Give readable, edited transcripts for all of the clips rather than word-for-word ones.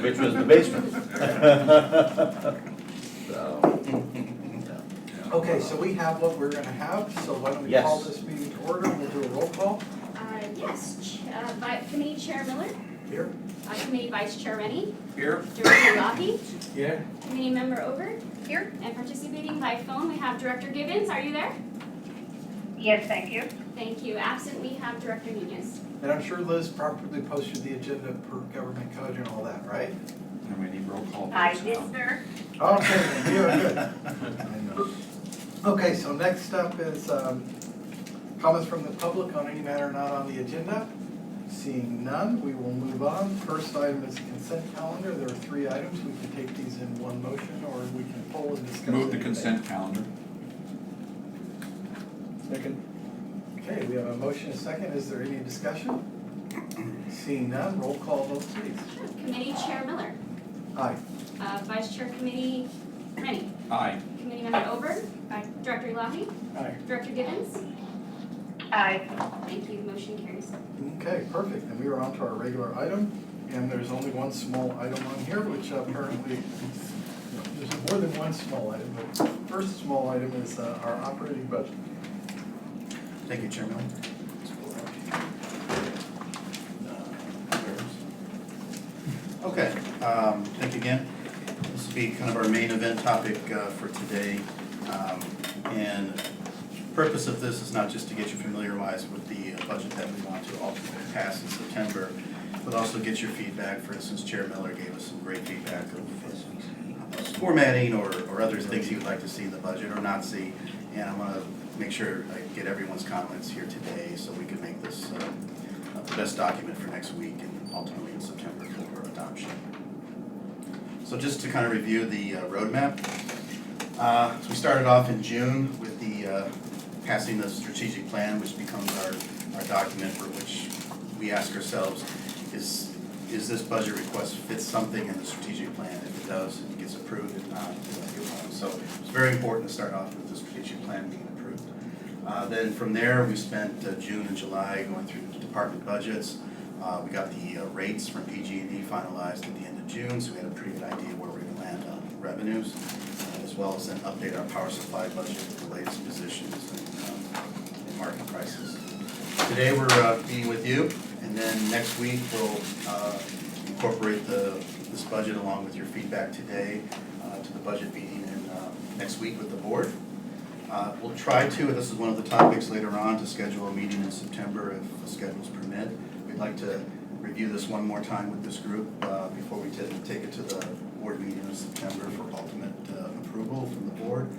which was the basement. So, Okay, so we have what we're gonna have, so why don't we Yes. call this meeting to order, we'll do a roll call. Yes, Committee Chair Miller, Here. Committee Vice Chair Rennie, Here. Director Lockey, Yeah. Committee Member Over, here, and participating by phone, we have Director Gibbons, are you there? Yes, thank you. Thank you. Absent, we have Director Nunez. And I'm sure Liz properly posted the agenda per government code and all that, right? And we need roll call I votes did, now. sir. Okay, then you're good. I know. Okay, so next up is comments from the public on any matter not on the agenda. Seeing none, we will move on. First item is the consent calendar. There are 3 items. We can take these in one motion, or we can poll and discuss. Move the anything. consent calendar. Second. Okay, we have a motion, a second. Is there any discussion? Seeing none, roll call vote, please. Sure. Committee Chair Miller, Aye. Vice Chair Committee Rennie, Aye. Committee Member Over, Director Lockey, Aye. Director Gibbons. Aye. Thank you, motion carries. Okay, perfect. And we are on to our regular item, and there's only one small item on here, which apparently, there's more than one small item, but the first small item is our operating budget. Thank you, Chairman. Okay, thank you again. This will be kind of our main event topic for today. And the purpose of this is not just to get you familiarized with the budget that we want to ultimately pass in September, but also get your feedback. For instance, Chair Miller gave us some great feedback of formatting or other things he would like to see in the budget or not see. And I want to make sure I get everyone's comments here today so we can make this the best document for next week and ultimately in September for adoption. So just to kind of review the roadmap. So we started off in June with the passing the strategic plan, which becomes our document for which we ask ourselves, is this budget request fit something in the strategic plan? If it does, it gets approved. If not, it won't. So it's very important to start off with the strategic plan being approved. Then from there, we spent June and July going through the department budgets. We got the rates from PG&E finalized at the end of June, so we had a pretty good idea where we're going to land on revenues, as well as then update our power supply budget with the latest positions and market prices. Today we're meeting with you, and then next week we'll incorporate this budget along with your feedback today to the budget meeting next week with the board. We'll try to, and this is one of the topics later on, to schedule a meeting in September if the schedules permit. We'd like to review this one more time with this group before we take it to the board meeting in September for ultimate approval from the board.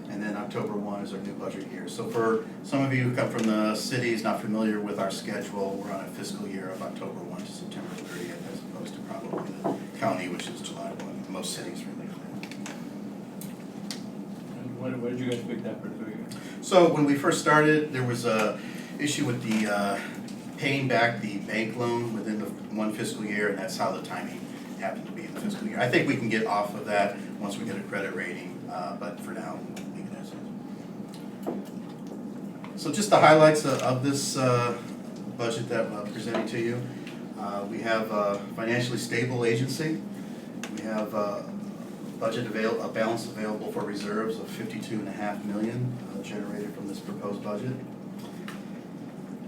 And then October 1 is our new budget year. So for some of you who come from the cities not familiar with our schedule, we're on a fiscal year of October 1 to September 30th as opposed to probably the county, which is July 1. Most cities really. What did you guys pick that particular year? So when we first started, there was a issue with the paying back the bank loan within the one fiscal year, and that's how the timing happened to be in the fiscal year. I think we can get off of that once we get a credit rating, but for now, leave it as is. So just the highlights of this budget that I'm presenting to you. We have a financially stable agency. We have a balance available for reserves of $52.5 million generated from this proposed budget.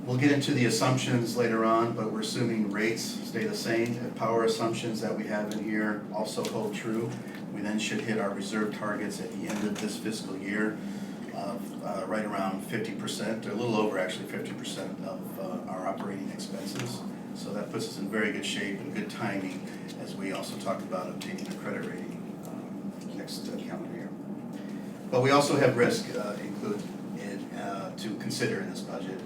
We'll get into the assumptions later on, but we're assuming rates stay the same. If power assumptions that we have in here also hold true, we then should hit our reserve targets at the end of this fiscal year of right around 50%, or a little over actually 50% of our operating expenses. So that puts us in very good shape and good timing as we also talk about obtaining a credit rating next calendar year. But we also have risk included to consider in this budget.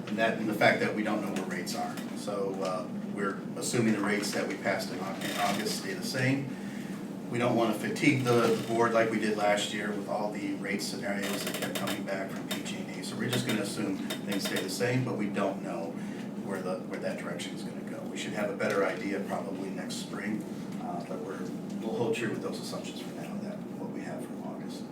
And the fact that we don't know where rates are. So we're assuming the rates that we passed in August stay the same. We don't want to fatigue the board like we did last year with all the rate scenarios that kept coming back from PG&E. So we're just going to assume things stay the same, but we don't know where that direction is going to go. We should have a better idea probably next spring, but we'll hold true with those assumptions for now, that what we have from August.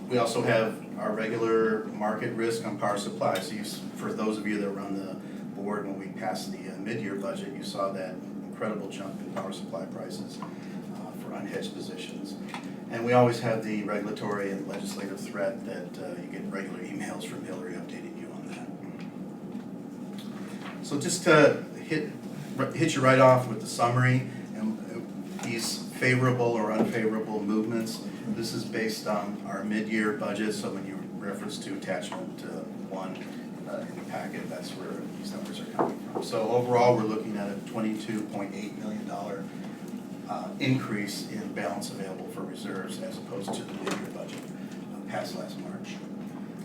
We also have our regular market risk on power supply. So for those of you that were on the board when we passed the mid-year budget, you saw that incredible jump in power supply prices for unhedged positions. And we always have the regulatory and legislative threat that you get regular emails from Hillary updating you on that. So just to hit you right off with the summary and these favorable or unfavorable movements. This is based on our mid-year budget, so when you reference to attachment 1 in the packet, that's where these numbers are coming from. So overall, we're looking at a $22.8 million increase in balance available for reserves as opposed to the mid-year budget passed last March.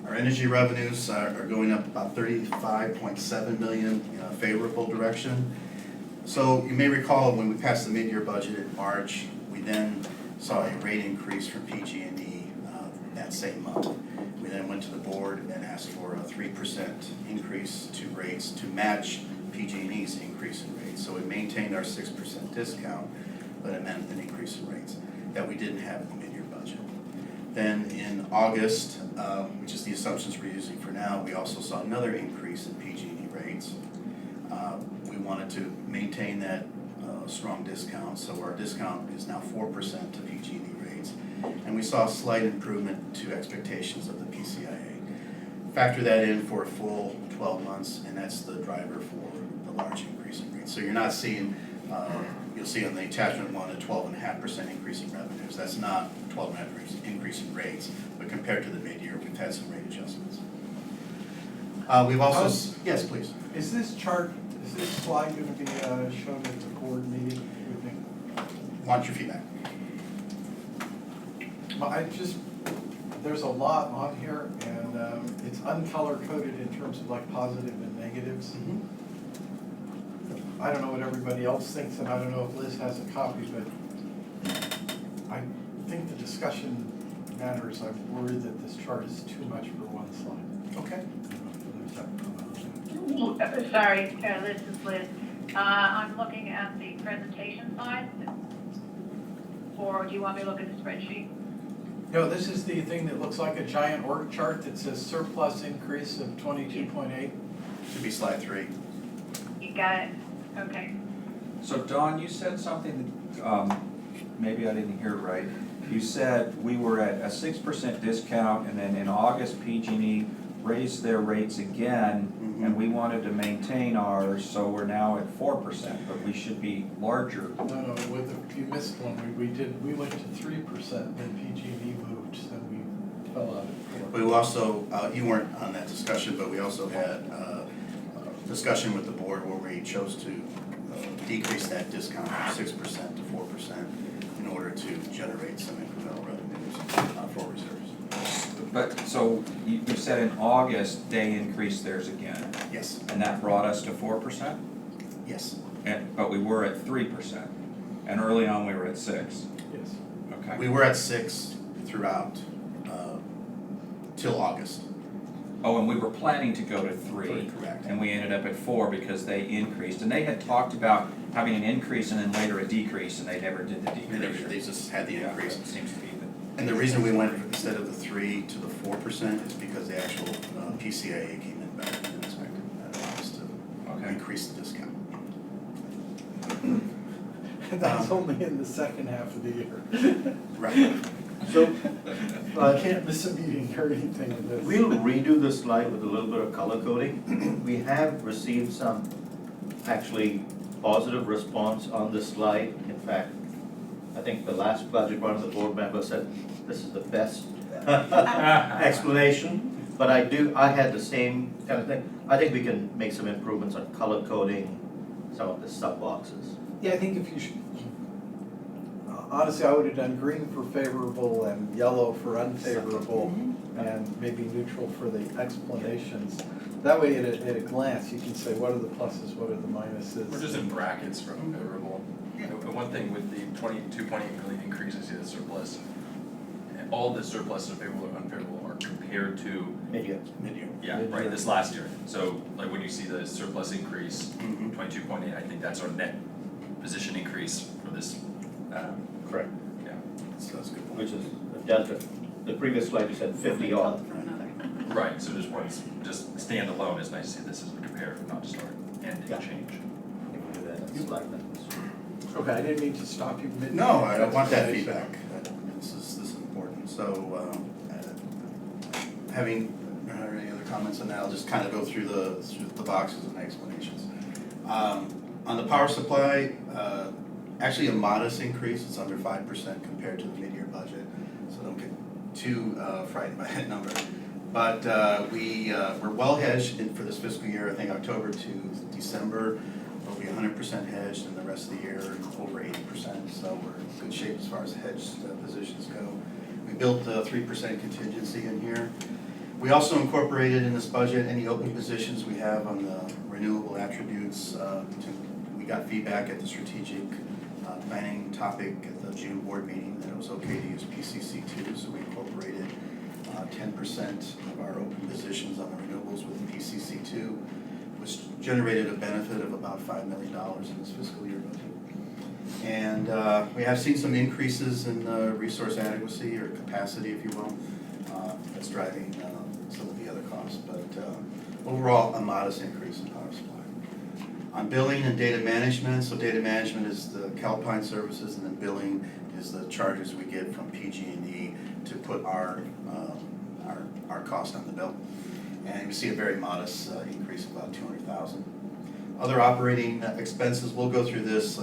Our energy revenues are going up about $35.7 million in a favorable direction. So you may recall when we passed the mid-year budget in March, we then saw a rate increase from PG&E that same month. We then went to the board and asked for a 3% increase to rates to match PG&E's increase in rates. So we maintained our 6% discount, but it meant an increase in rates that we didn't have in the mid-year budget. Then in August, which is the assumptions we're using for now, we also saw another increase in PG&E rates. We wanted to maintain that strong discount, so our discount is now 4% to PG&E rates. And we saw a slight improvement to expectations of the PCIA. Factor that in for a full 12 months, and that's the driver for the large increase in rates. So you're not seeing, you'll see on the attachment 1 a 12.5% increase in revenues. That's not 12.5% increase in rates, but compared to the mid-year, we've had some rate adjustments. We've also, yes, please. Is this slide going to be shown at the board meeting, you think? Want your feedback? Well, there's a lot on here, and it's uncolor coded in terms of like positive and negatives. I don't know what everybody else thinks, and I don't know if Liz has a copy, but I think the discussion matters. I'm worried that this chart is too much for one slide. Okay. Sorry, this is Liz. I'm looking at the presentation slide. Or do you want me to look at the spreadsheet? No, this is the thing that looks like a giant org chart that says surplus increase of 22.8. Should be slide 3. You got it? Okay. So Dawn, you said something that maybe I didn't hear right. You said we were at a 6% discount, and then in August PG&E raised their rates again, and we wanted to maintain ours, so we're now at 4%, but we should be larger. No, you missed one. We went to 3%, then PG&E moved, so we fell out at 4%. We also, you weren't on that discussion, but we also had a discussion with the board where we chose to decrease that discount from 6% to 4% in order to generate some incremental revenues for reserves. But, so you said in August, they increased theirs again, Yes, and that brought us to 4%? yes. But we were at 3%, and early on we were at 6. Yes. Okay. We were at 6 throughout, till August. Oh, and we were planning to go to 3. Correct. And we ended up at 4 because they increased. And they had talked about having an increase and then later a decrease, and they never did the decrease. They just had the Yeah, increase. it seems to be the. And the reason we went instead of the 3 to the 4% is because the actual PCIA came in better than expected. That allowed us to increase the discount. That's only in the second half of the year. Right. So, I can't miss a meeting or anything in this. we'll redo the slide with a little bit of color coding. We have received some actually positive response on this slide. In fact, I think the last budget, one of the board members said, this is the best explanation. But I had the same kind of thing. I think we can make some improvements on color coding some of the sub boxes. Yeah, I think if you should, honestly, I would have done green for favorable and yellow for unfavorable, and maybe neutral for the explanations. That way, at a glance, you can say, what are the pluses, what are the minuses? We're just in brackets for unfavorable. And one thing with the 22.8 million increase, I see the surplus. All the surplus of favorable or unfavorable are compared to, Mid-year. Mid-year. right, this last year. So like when you see the surplus increase, 22.8, I think that's our net position increase for this. Correct. Yeah. So that's a good point. Which is a delta. The previous slide you said 50 odd. Right, so just stand alone, it's nice to see this as a comparative, not just our ending Yeah. change. We can do that. slide numbers. Okay, I didn't mean to stop you mid. No, I don't want that feedback. This is important. So, having, any other comments on that, I'll just kind of go through the boxes and explanations. On the power supply, actually a modest increase, it's under 5% compared to the mid-year budget, so don't get too frightened by that number. But we're well hedged for this fiscal year. I think October to December, we'll be 100% hedged, and the rest of the year over 80%, so we're in good shape as far as hedged positions go. We built a 3% contingency in here. We also incorporated in this budget any open positions we have on the renewable attributes. We got feedback at the strategic planning topic at the June board meeting that it was okay to use PCC2, so we incorporated 10% of our open positions on the renewables with PCC2, which generated a benefit of about $5 million in this fiscal year budget. And we have seen some increases in resource adequacy or capacity, if you will. That's driving some of the other costs, but overall a modest increase in power supply. On billing and data management, so data management is the Calpine services, and then billing is the charges we get from PG&E to put our cost on the bill. And you see a very modest increase of about $200,000. Other operating expenses, we'll go through this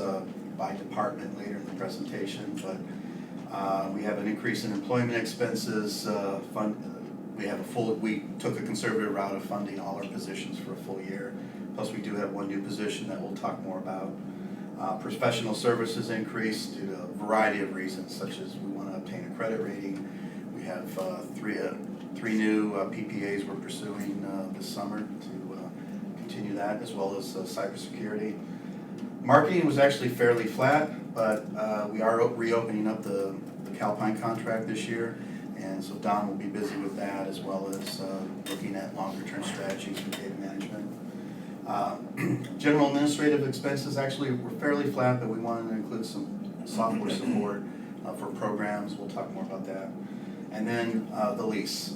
by department later in the presentation, but we have an increase in employment expenses. We took a conservative route of funding all our positions for a full year. Plus, we do have one new position that we'll talk more about. Professional services increased due to a variety of reasons, such as we want to obtain a credit rating. We have three new PPAs we're pursuing this summer to continue that, as well as cybersecurity. Marketing was actually fairly flat, but we are reopening up the Calpine contract this year, and so Don will be busy with that, as well as looking at longer-term strategies for data management. General administrative expenses actually were fairly flat, but we wanted to include some software support for programs. We'll talk more about that. And then the lease.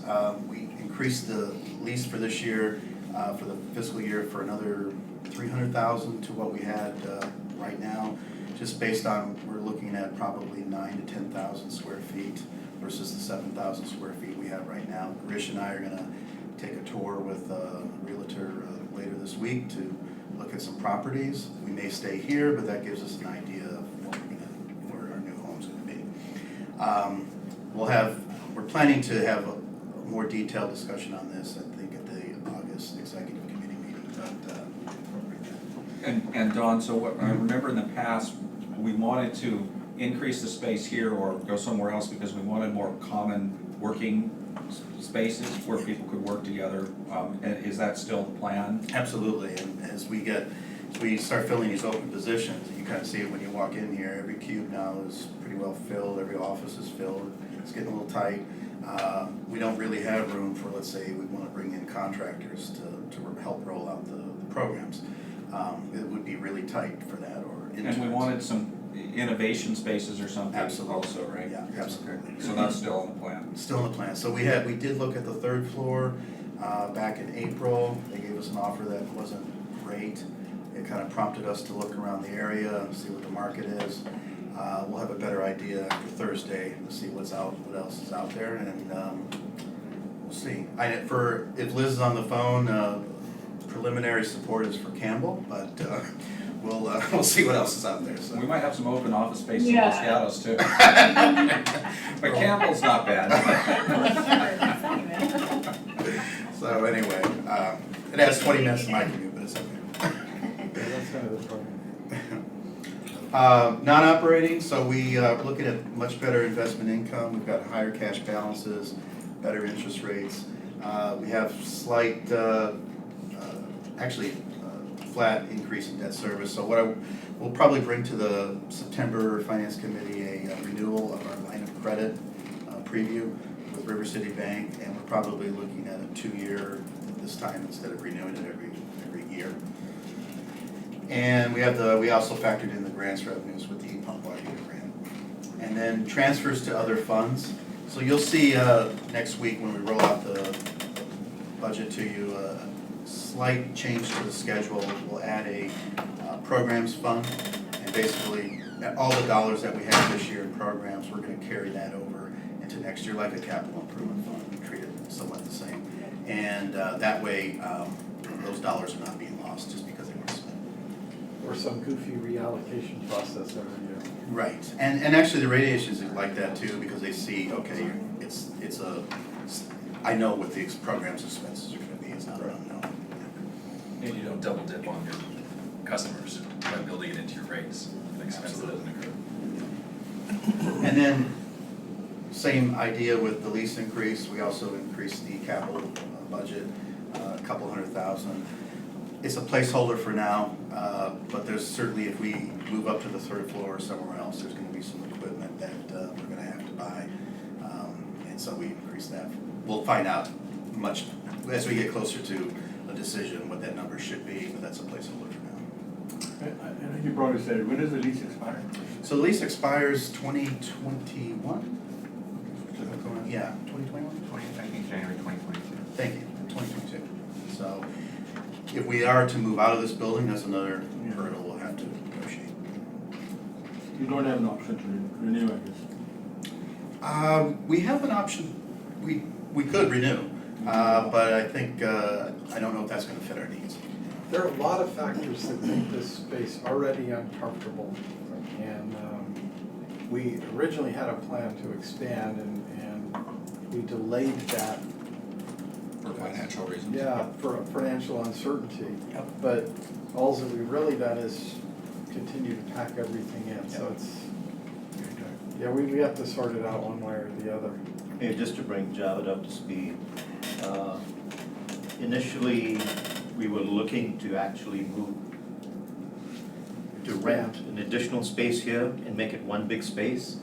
We increased the lease for this year, for the fiscal year, for another $300,000 to what we had right now, just based on, we're looking at probably 9,000 to 10,000 square feet versus the 7,000 square feet we have right now. Girish and I are going to take a tour with a realtor later this week to look at some properties. We may stay here, but that gives us an idea of where our new home's going to be. We're planning to have a more detailed discussion on this, I think, at the August executive committee meeting, but And Don, so what, I remember in the past, we wanted to increase the space here or go somewhere else because we wanted more common working spaces where people could work together. Is that still the plan? absolutely. And as we start filling these open positions, you kind of see it when you walk in here. Every cube now is pretty well filled. Every office is filled. It's getting a little tight. We don't really have room for, let's say, we want to bring in contractors to help roll out the programs. It would be really tight for that, or interns. And we wanted some innovation spaces or something Absolutely. Also, right? Yeah, absolutely. Okay. So that's still in the plan. Still in the plan. So we did look at the third floor back in April. They gave us an offer that wasn't great. It kind of prompted us to look around the area, see what the market is. We'll have a better idea after Thursday to see what else is out there, and we'll see. If Liz is on the phone, preliminary support is for Campbell, but we'll see what else is out there. So. We might have some open office space in Yeah. Los Gatos too. But Campbell's not bad. So anyway, it adds 20 minutes to my commute, but it's okay. That's kind of the problem. Non-operating, so we are looking at much better investment income. We've got higher cash balances, better interest rates. We have slight, flat increase in debt service. So we'll probably bring to the September Finance Committee a renewal of our line of credit preview with River City Bank, and we're probably looking at a 2-year this time instead of renewing it every year. And we also factored in the grants revenues with the pump water heater grant. And then transfers to other funds. So you'll see next week when we roll out the budget to you, slight change to the schedule. We'll add a programs fund, and basically, all the dollars that we have this year in programs, we're gonna carry that over into next year like a capital improvement fund, and treat it somewhat the same. And that way, those dollars are not being lost just because they weren't spent. Or some goofy reallocation process every year. Right, and actually the radiations are like that too, because they see, okay, I know what the program's expenses are gonna be, it's not an unknown. And you don't double dip on your customers by building it into your rates, an expense that doesn't occur. And then, same idea with the lease increase, we also increased the capital budget, a couple $100,000. It's a placeholder for now, but there's certainly, if we move up to the third floor or somewhere else, there's gonna be some equipment that we're gonna have to buy. And so we increased that. We'll find out much, as we get closer to a decision, what that number should be, but that's a placeholder for now. I know you probably said it, when does the lease expire? So the lease expires 2021? Yeah, 2021? I think January 2022. Thank you, 2022. So if we are to move out of this building, that's another hurdle we'll have to negotiate. You don't have an option to renew, I guess. We have an option, we could renew, but I think, I don't know if that's gonna fit our needs. There are a lot of factors that make this space already uncomfortable. And we originally had a plan to expand and we delayed that. For financial reasons. Yeah, for financial uncertainty. Yep. But all that we've really done is continue to pack everything in, so it's, yeah, we have to sort it out one way or the other. Yeah, just to bring Javed up to speed, initially, we were looking to actually move, to rent an additional space here and make it one big space.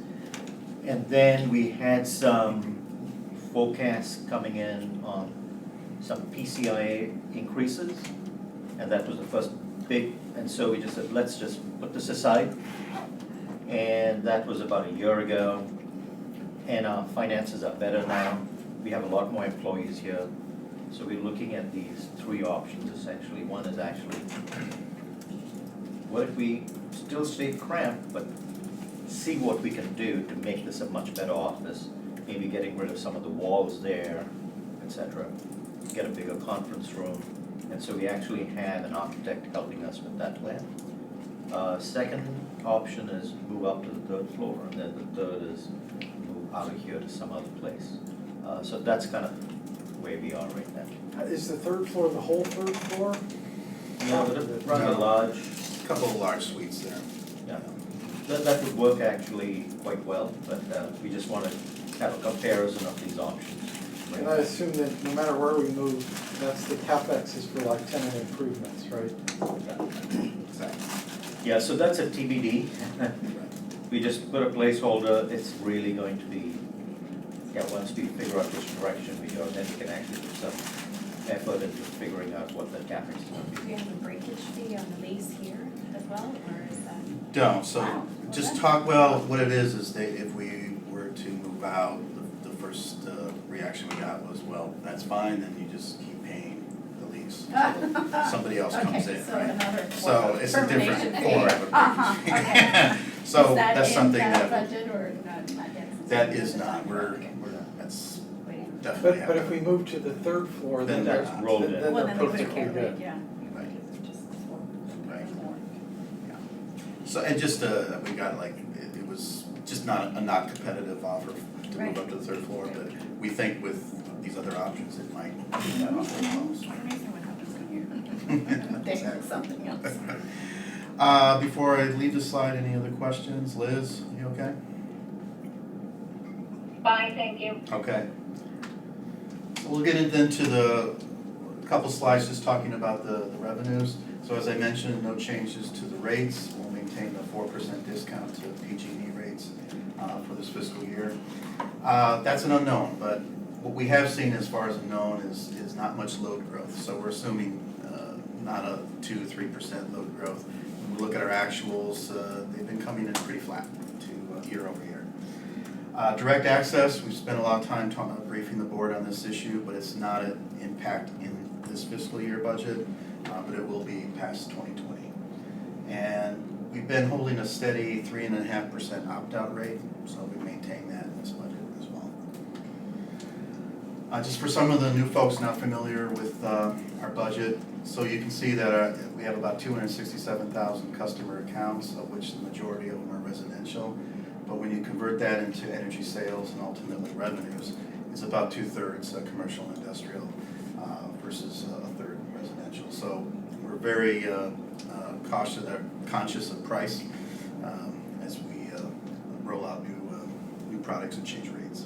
And then we had some forecasts coming in on some PCIA increases, and that was the first big, and so we just said, let's just put this aside. And that was about a year ago, and our finances are better now. We have a lot more employees here, so we're looking at these three options essentially. One is actually, what if we still stay cramped, but see what we can do to make this a much better office, maybe getting rid of some of the walls there, etc. Get a bigger conference room, and so we actually have an architect helping us with that plan. Second option is move up to the third floor, and then the third is move out of here to some other place. So that's kind of where we are right now. Is the third floor the whole third floor? No, but rather large, Couple of large suites there. yeah. That would work actually quite well, but we just want to have a comparison of these options. And I assume that no matter where we move, that's the CapEx is for like tenant improvements, right? Exactly. Yeah, so that's a TBD. We just put a placeholder, it's really going to be, yeah, once we figure out which direction we go, then we can actually put some effort into figuring out what the CapEx is going to Do be. you have a breakage fee on the lease here as well, or is that? Don't, so Wow. just talk, well, what it is if we were to move out, the first reaction we got was, well, that's fine, then you just keep paying the lease. Somebody else comes in, So right? another So it's a different termination fee. form of a Okay. So that's something Is that in that, that budget or not yet? that is not, we're, Okay. that's Waiting. definitely But if we happening. move to the third floor, then Then they're, that's rolled in. then Well, they're then they would perfectly carry, good. yeah. Right. Because it's just Right. more. So, and just, we got like, it was just not competitive offer to move Right. up to the third floor, but we think with these other options, it might be that offer close. Amazing what happens when you're there something else. Before I leave the slide, any other questions? Liz, you okay? Fine, thank you. Okay. We'll get into the couple slides just talking about the revenues. So as I mentioned, no changes to the rates. We'll maintain the 4% discount to PG&E rates for this fiscal year. That's an unknown, but what we have seen as far as a known is not much load growth. So we're assuming not a 2 to 3% load growth. When we look at our actuals, they've been coming in pretty flat to year over year. Direct access, we've spent a lot of time briefing the board on this issue, but it's not an impact in this fiscal year budget, but it will be past 2020. And we've been holding a steady 3.5% opt-out rate, so we maintain that in this budget as well. Just for some of the new folks not familiar with our budget, so you can see that we have about 267,000 customer accounts, of which the majority of them are residential. But when you convert that into energy sales and ultimately revenues, it's about 2/3 commercial and industrial versus a third residential. So we're very conscious of price as we roll out new products and change rates.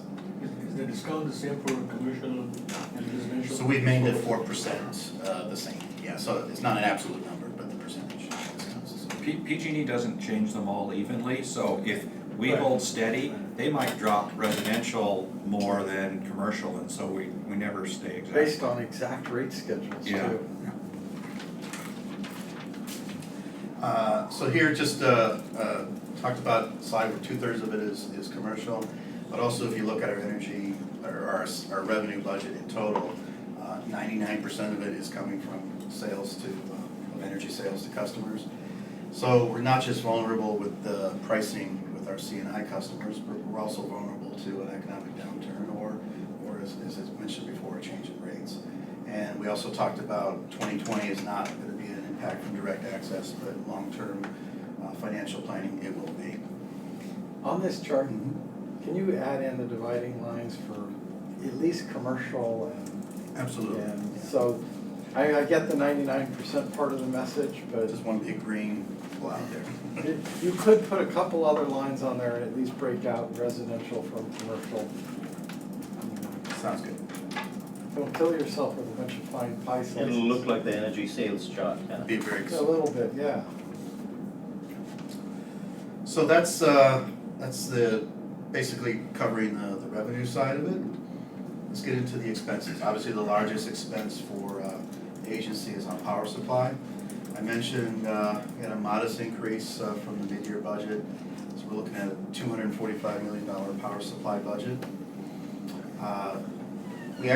Is the discount the same for commercial and residential? So we've made it 4% the same. Yeah, so it's not an absolute number, but the percentage discounts is the same. PG&E doesn't change them all evenly, so if we Right. hold steady, they might drop residential more than commercial, and so we never stay exact. Based on exact rate schedules Yeah. too. So here just talked about slide where 2/3 of it is commercial, but also if you look at our energy or our revenue budget in total, 99% of it is coming from sales to of energy sales to customers. So we're not just vulnerable with the pricing with our C&I customers, but we're also vulnerable to an economic downturn or as I mentioned before, a change in rates. And we also talked about 2020 is not going to be an impact from direct access, but long-term financial planning, it will be. On this chart, can you add in the dividing lines for at least commercial Absolutely. and Yeah. so I get the 99% part of the message, but Just one big green cloud there. you could put a couple other lines on there and at least break out residential from commercial. Sounds good. Don't kill yourself with a bunch of fine pie slices. It'll look like the energy sales chart, kind of. Be very A little bit, yeah. So that's the basically covering the revenue side of it. Let's get into the expenses. Obviously, the largest expense for the agency is on power supply. I mentioned we had a modest increase from the mid-year budget, so we're looking at a $245 million power supply budget. We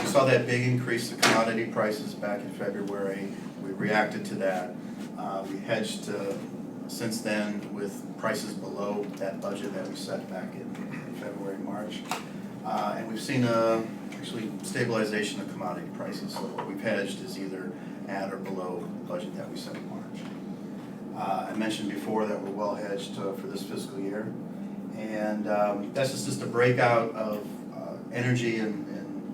saw that big increase in commodity prices back in February. We reacted to that. We hedged since then with prices below that budget that we set back in February, March. And we've seen actually stabilization of commodity prices. So what we've hedged is either at or below the budget that we set in March. I mentioned before that we're well hedged for this fiscal year. And that's just a breakout of energy and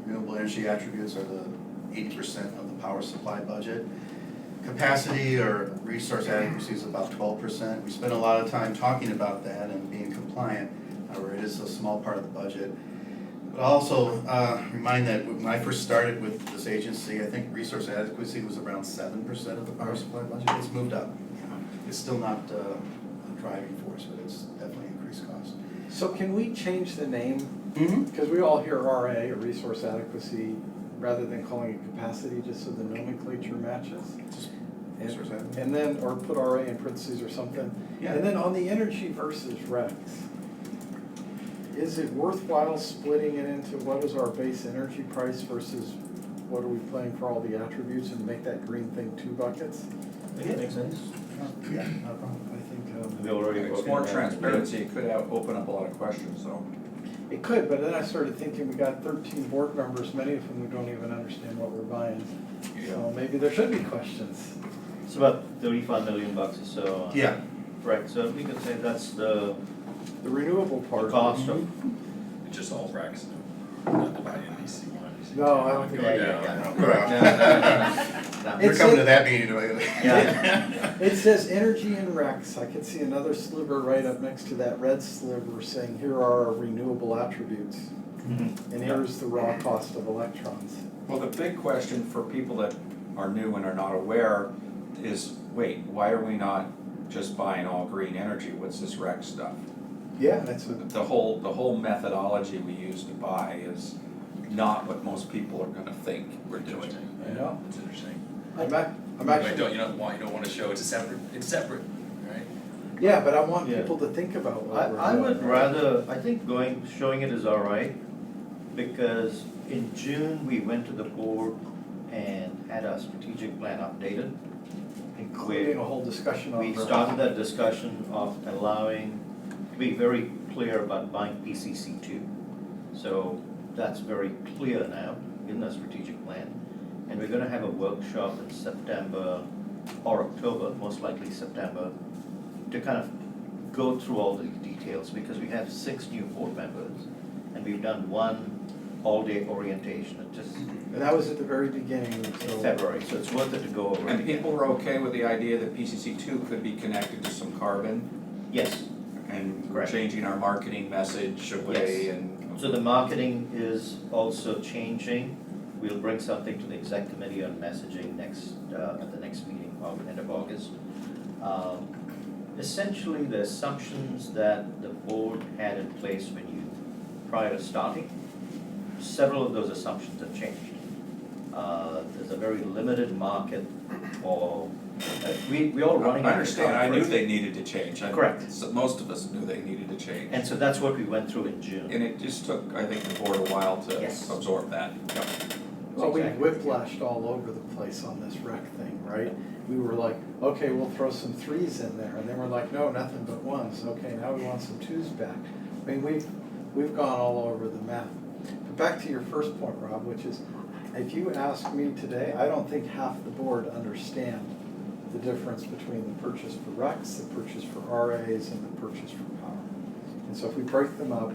renewable energy attributes are the 80% of the power supply budget. Capacity or resource adequacy is about 12%. We spend a lot of time talking about that and being compliant, however, it is a small part of the budget. But I'll also remind that when I first started with this agency, I think resource adequacy was around 7% of the power supply budget. It's moved up. It's still not a driving force, but it's definitely increased cost. So can we change the name? Mm-hmm. Because we all hear RA, or resource adequacy, rather than calling it capacity, just so the nomenclature matches. Resource adequacy. And then, or put RA in parentheses or something. Yeah. And then on the energy versus REX, is it worthwhile splitting it into what is our base energy price versus what are we paying for all the attributes and make that green thing 2 buckets? I think it makes sense. Yeah, not a problem. I think, We already It's broken more it down. transparency, it could open up a lot of questions, though. it could, but then I started thinking, we got 13 board members, many of whom we don't even understand what we're buying. So maybe there should be questions. It's about 35 million bucks or so. Yeah. Right, so we could say that's the The renewable part. cost of. It's just all racks, not divided into DC one, DC two. No, I don't think. Going Yeah, down. Correct. We're It's coming it- to that meeting later. Yeah. It says energy and REX. I could see another sliver right up next to that red sliver saying, here are our renewable attributes. Mhm. And here's the raw cost of electrons. Well, the big question for people that are new and are not aware is, wait, why are we not just buying all green energy? What's this REC stuff? Yeah, that's The whole methodology we use to buy is not what most people are gonna think we're doing. I know. It's interesting. I'm But actually, you don't want to show it's separate, right? yeah, but I want Yeah. people to think about what we're I doing. would rather, I think showing it is all right, because in June, we went to the board and had our strategic plan updated. Including a whole discussion on. We started that discussion of allowing, to be very clear about buying PCC2. So that's very clear now in the strategic plan. And we're gonna have a workshop in September or October, most likely September, to kind of go through all the details, because we have 6 new board members, and we've done one all-day orientation, it just, And that was at the very beginning, in so. February, so it's worth it to go over it And again. people were okay with the idea that PCC2 could be connected to some carbon Yes, and Correct. changing our marketing message away Yes. and. so the marketing is also changing. We'll bring something to the exec committee on messaging next, at the next meeting, end of August. Essentially, the assumptions that the board had in place when you, prior to starting, several of those assumptions have changed. There's a very limited market for, we all running. I understand, I knew they needed to change. Correct. So most of us knew they needed to change. And so that's what we went through in June. And it just took, I think, the board a while to Yes. absorb that. Well, we Exactly. whiplashed all over the place on this rec thing, right? We were like, okay, we'll throw some 3s in there, and then we're like, no, nothing but 1s. Okay, now we want some 2s back. I mean, we've gone all over the map. But back to your first point, Rob, which is, if you ask me today, I don't think half the board understand the difference between the purchase for recs, the purchase for RAs, and the purchase for power. And so if we break them up,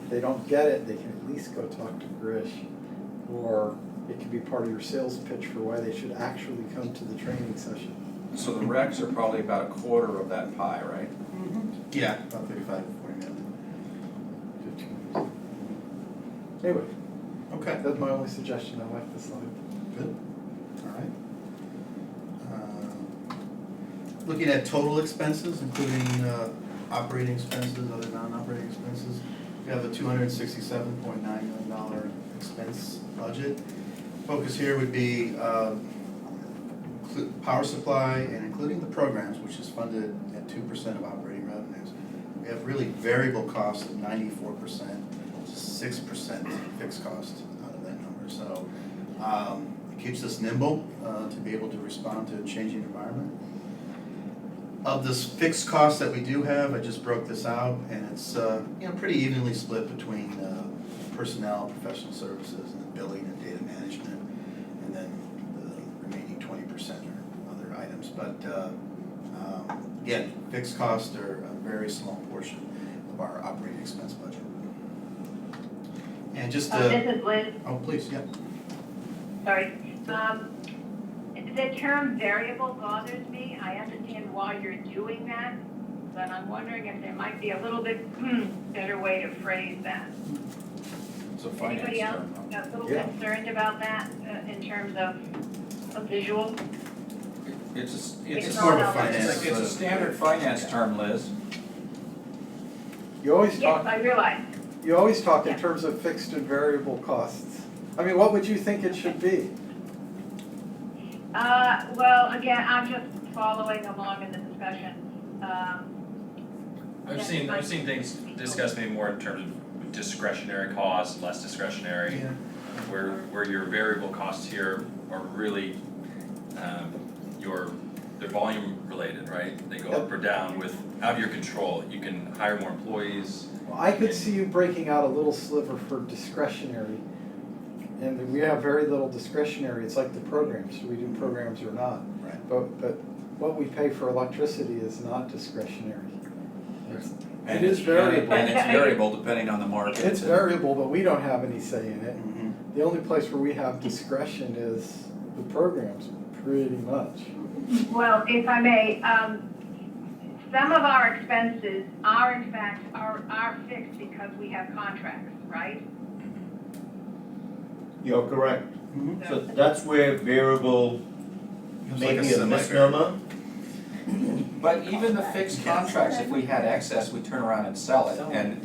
if they don't get it, they can at least go talk to Grish, or it can be part of your sales pitch for why they should actually come to the training session. So the recs are probably about a quarter of that pie, right? Yeah, about 35 to 40 million. 15. Anyway, Okay, that's my only suggestion. I like this slide. good, all right. Looking at total expenses, including operating expenses, other non-operating expenses, we have a $267.9 million expense budget. Focus here would be power supply and including the programs, which is funded at 2% of operating revenues. We have really variable costs of 94%, 6% fixed cost out of that number. So it keeps us nimble to be able to respond to a changing environment. Of this fixed cost that we do have, I just broke this out, and it's pretty evenly split between personnel, professional services, and billing and data management, and then the remaining 20% are other items. But again, fixed costs are a very small portion of our operating expense budget. And just This is Liz, oh, please, yeah. sorry. The term variable bothers me. I understand why you're doing that, but I'm wondering if there might be a little bit better way to phrase that. It's a finance Anybody else term. a little Yeah. concerned about that in terms of a visual? It's It's more of a finance. It's a standard finance term, Liz. You always Yes, talk. I realize. You always talk in Yeah. terms of fixed and variable costs. I mean, what would you think it should be? Well, again, I'm just following along in the discussion. I've seen things discussed maybe more in terms of discretionary costs, less discretionary, where your variable costs here are really, they're volume related, right? They go up or down with, out of your control. You can hire more employees. Well, I could see you breaking out a little sliver for discretionary. And we have very little discretionary. It's like the programs. Do we do programs or not? Right. But what we pay for electricity is not discretionary. And It is it's- variable. And it's variable depending on the market. It's variable, but we don't have any say in it. Mhm. The only place where we have discretion is the programs, pretty much. Well, if I may, some of our expenses are in fact, are fixed because we have contracts, right? You're correct. Mhm. So that's where variable It's may like a be a semi-variable. misnomer. But even the fixed contracts, if we had excess, we turn around and sell it, and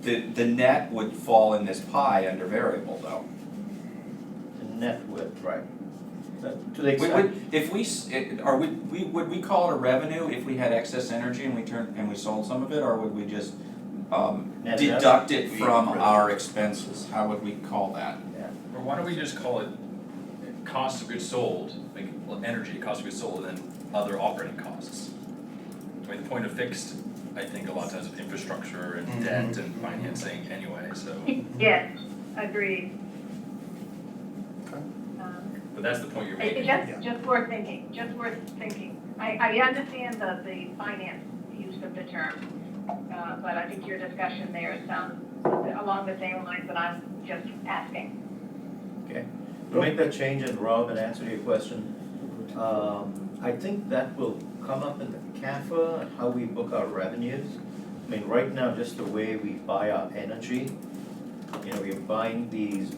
the net would fall in this pie under variable though. The net width, right. To the We extent, would, if we, would we call it a revenue if we had excess energy and we sold some of it, or would we just Net deduct it We- from our expenses? How would we call that? yeah. Or why don't we just call it, cost of goods sold, like energy, cost of goods sold, and then other operating costs. I mean, the point of fixed, I think a lot of times with infrastructure and debt and financing anyway, so, Yes, agreed. Okay. but that's the point you're It's making. just worth thinking, I understand the finance use of the term, but I think your discussion there sounds along the same lines that I'm just asking. Okay, to make that change, and Rob, and answer your question, I think that will come up in the CAFA, and how we book our revenues. I mean, right now, just the way we buy our energy, you know, we're buying these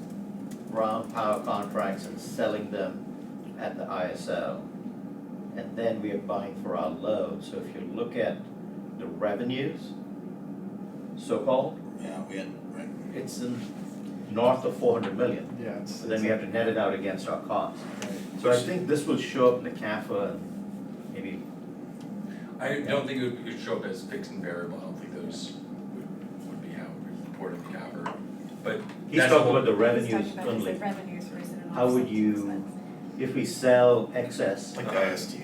round power contracts and selling them at the ISO. And then we are buying for our load. So if you look at the revenues, so-called, Yeah, we had, right. it's in north of 400 million. Yeah, it's. So then we have to net it out against our costs. Right. So I think this will show up in the CAFA and maybe, I don't think it would show up as fixed and variable, I don't think those would be how we report in the cover, but he's that's talking what- about the He's revenues talking about only. his revenues versus an How would offset you- expense. If we sell excess, Like the ISTs.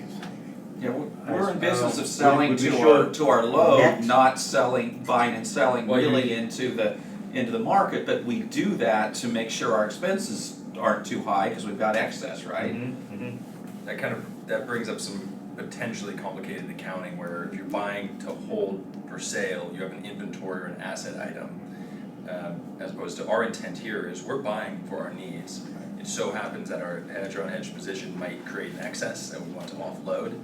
Yeah, we're in business of Would selling we to show our load, net? not selling, buying and selling Well, you- really into the market, but we do that to make sure our expenses aren't too high, because we've got excess, right? that brings up some potentially complicated accounting where if you're buying to hold for sale, you have an inventory or an asset item. As opposed to our intent here is we're buying for our needs. It so happens that our hedge or unhedged position might create an excess that we want to offload.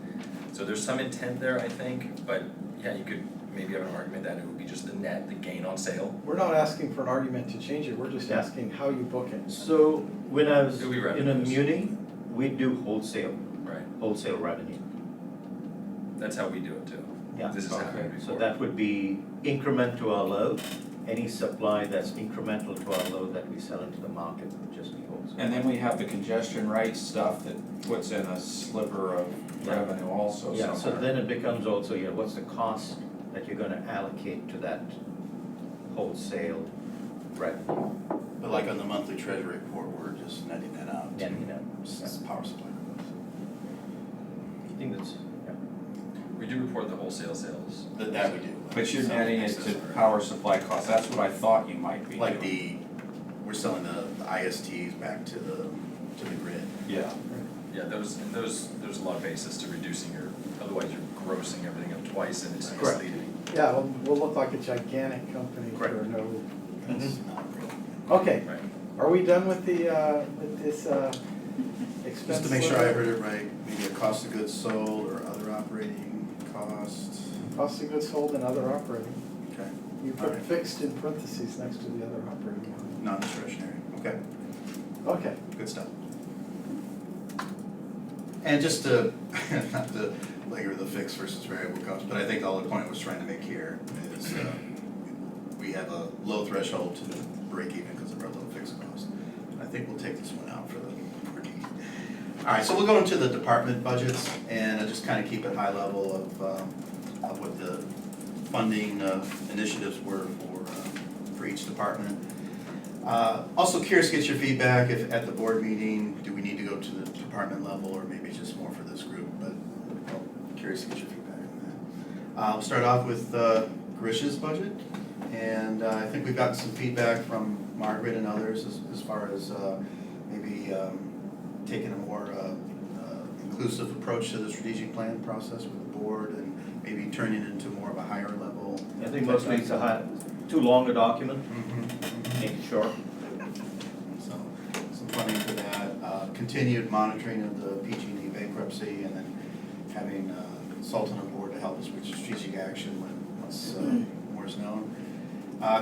So there's some intent there, I think, but yeah, you could maybe have an argument that it would be just the net, the gain on sale. We're not asking for an argument to change it, we're just Yeah. asking how you book it. so when I was It'll be in a revenues. muni, we do wholesale revenue. That's how we do it too. Yeah. This has happened before. So that would be increment to our load. Any supply that's incremental to our load that we sell into the market would just be wholesale. And then we have the congestion rate stuff that puts in a sliver of revenue also Yeah, so somewhere. then it becomes also, you know, what's the cost that you're gonna allocate to that wholesale revenue? But like on the monthly treasury report, we're just netting that out. Then, you know, It's power supply. I think that's, yeah. We do report the wholesale sales. That we do. But you're So netting it excess to revenue. power supply costs, that's what I thought you might be Like doing. we're selling the ISTs back to the grid. Yeah, Yeah, there's a lot of basis to reducing your, otherwise you're grossing everything up twice and it's Correct. misleading. Yeah, we'll look like a gigantic company for Correct. no. That's not real. Okay, Right. are we done with this expense? Just to make sure I limit? heard it right, maybe a cost of goods sold or other operating costs. Cost of goods sold and other operating. Okay. You put Alright. fixed in parentheses next to the other operating line. Non-discretionary, okay, Okay, good stuff. And just to, not to labor the fixed versus variable cost, but I think all the point was trying to make here is, we have a low threshold to break even because of our low fixed cost. I think we'll take this one out for the break. All right, so we'll go into the department budgets and I'll just kind of keep it high level of what the funding initiatives were for each department. Also curious to get your feedback if at the board meeting, do we need to go to the department level or maybe just more for this group, but well, curious to get your feedback on that. We'll start off with Grish's budget, and I think we've gotten some feedback from Margaret and others as far as maybe taking a more inclusive approach to the strategic plan process with the board and maybe turning it into more of a higher level. I think mostly it's too long a document, make it short. So, some funding for that, continued monitoring of the PG&E bankruptcy, and then having a consultant on board to help us with strategic action once more is known.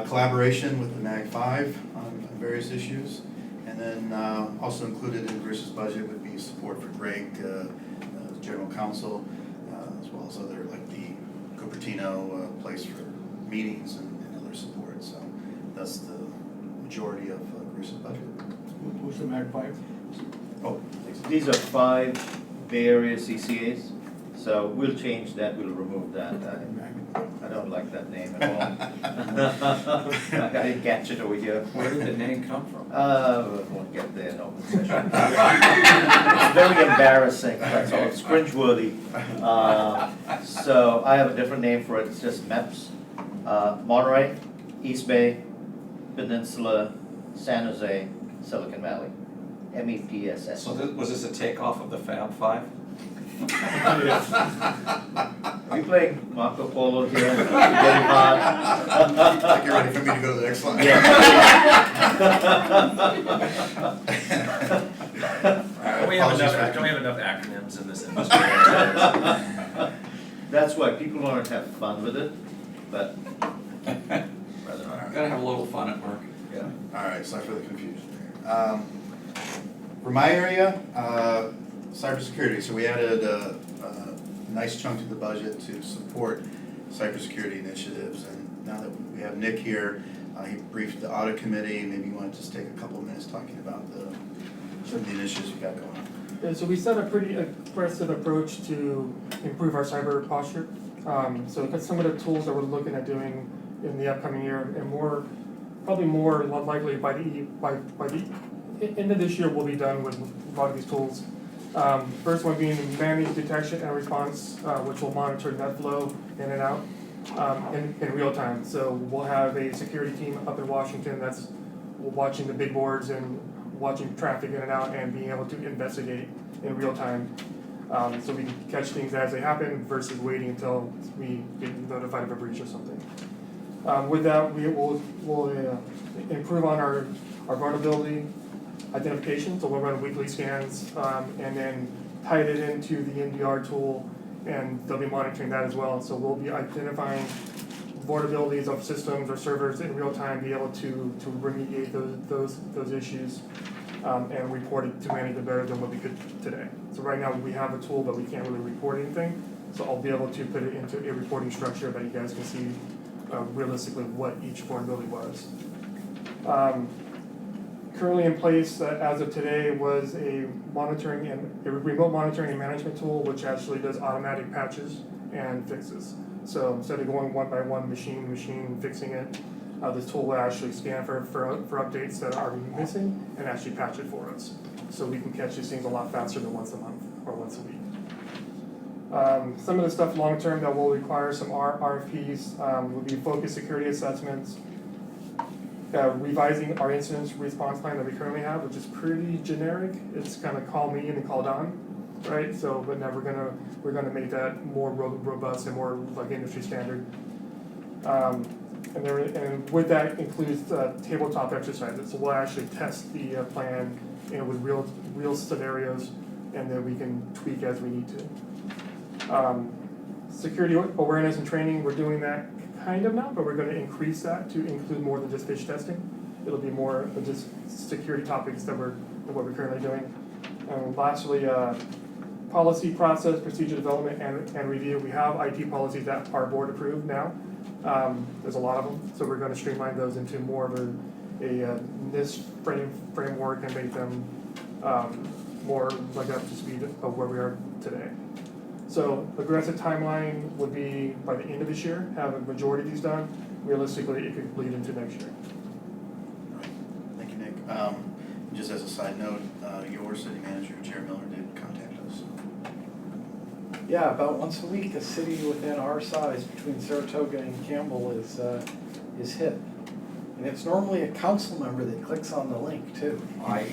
Collaboration with the MAG-5 on various issues, and then also included in Grish's budget would be support for Greg, the general counsel, as well as other, like the Cupertino place for meetings and other support, so that's the majority of Grish's budget. Who's the MAG 5? Oh, These are 5 Bay Area CCAs, so we'll change that, we'll remove that. I don't like that name at all. I didn't catch it over here. Where did the name come from? Won't get there in open session. It's very embarrassing, that's all, it's cringeworthy. So I have a different name for it, it's just MEPS. Monterey, East Bay, Peninsula, San Jose, Silicon Valley. MEPSS. So was this a takeoff of the Fab Five? Are we playing Marco Polo here? Getting hot? Like you're ready for me to go to the next slide? Yeah. Don't we have enough acronyms in this industry? That's why people don't have fun with it, but rather not. Gotta have a little fun at work. Yeah. All right, sorry for the confusion there. For my area, cybersecurity, so we added a nice chunk to the budget to support cybersecurity initiatives. And now that we have Nick here, he briefed the audit committee. Maybe you want to just take a couple of minutes talking about some of the initiatives you got going on. Yeah, so we set a pretty aggressive approach to improve our cyber posture. So some of the tools that we're looking at doing in the upcoming year, and probably more likely by the end of this year, we'll be done with a lot of these tools. First one being managed detection and response, which will monitor net flow in and out in real time. So we'll have a security team up in Washington that's watching the big boards and watching traffic in and out and being able to investigate in real time. So we can catch things as they happen versus waiting until we get notified of a breach or something. With that, we'll improve on our vulnerability identification, so we'll run weekly scans and then tie it into the NDR tool, and they'll be monitoring that as well. And so we'll be identifying vulnerabilities of systems or servers in real time, be able to remediate those issues and report it to manage it better than what we could today. So right now we have a tool, but we can't really report anything. So I'll be able to put it into a reporting structure that you guys can see realistically what each vulnerability was. Currently in place as of today was a remote monitoring and management tool, which actually does automatic patches and fixes. So instead of going one by one, machine to machine, fixing it, this tool will actually scan for updates that are missing and actually patch it for us. So we can catch these things a lot faster than once a month or once a week. Some of the stuff long term that will require some RFPs will be focused security assessments, revising our incident response plan that we currently have, which is pretty generic. It's kind of call me and call Don, right? So, but now we're gonna make that more robust and more like industry standard. And with that includes tabletop exercises. So we'll actually test the plan with real scenarios, and then we can tweak as we need to. Security awareness and training, we're doing that kind of now, but we're going to increase that to include more than just fish testing. It'll be more of just security topics than what we're currently doing. And lastly, policy, process, procedure development, and review. We have IT policies that are board approved now. There's a lot of them, so we're going to streamline those into more of a NIST framework and make them more like up to speed of where we are today. So aggressive timeline would be by the end of this year, have a majority of these done. Realistically, it could bleed into next year. All right. Thank you, Nick. Just as a side note, your city manager, Jerry Miller, did contact us. Yeah, about once a week, a city within our size between Saratoga and Campbell is hit. And it's normally a council member that clicks on the link too. I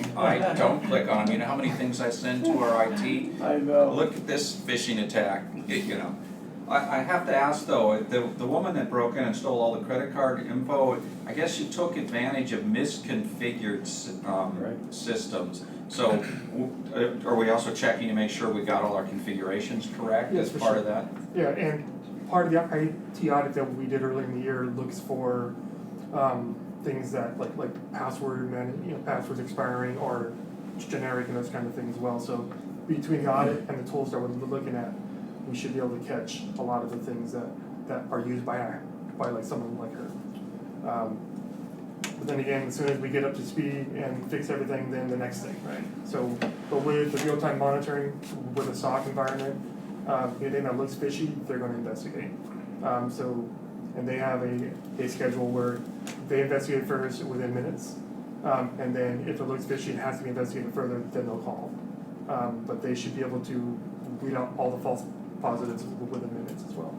don't click on them. You know how many things I send to our IT? I know. Look at this phishing attack, you know. I have to ask though, the woman that broke in and stole all the credit card info, I guess she took advantage of misconfigured systems. So are we also checking to make sure we got all our configurations correct Yes, as for part sure. of that? Yeah, and part of the IT audit that we did earlier in the year looks for things that like passwords expiring or like and those kind of things as well. So between the audit and the tools that we're looking at, we should be able to catch a lot of the things that are used by like someone like her. But then again, as soon as we get up to speed and fix everything, then the next thing, right? So, but with the real-time monitoring, with a SOC environment, anything that looks fishy, they're going to investigate. So and they have a schedule where they investigate first within minutes. And then if it looks fishy and has to be investigated further, then they'll call. But they should be able to weed out all the false positives within minutes as well.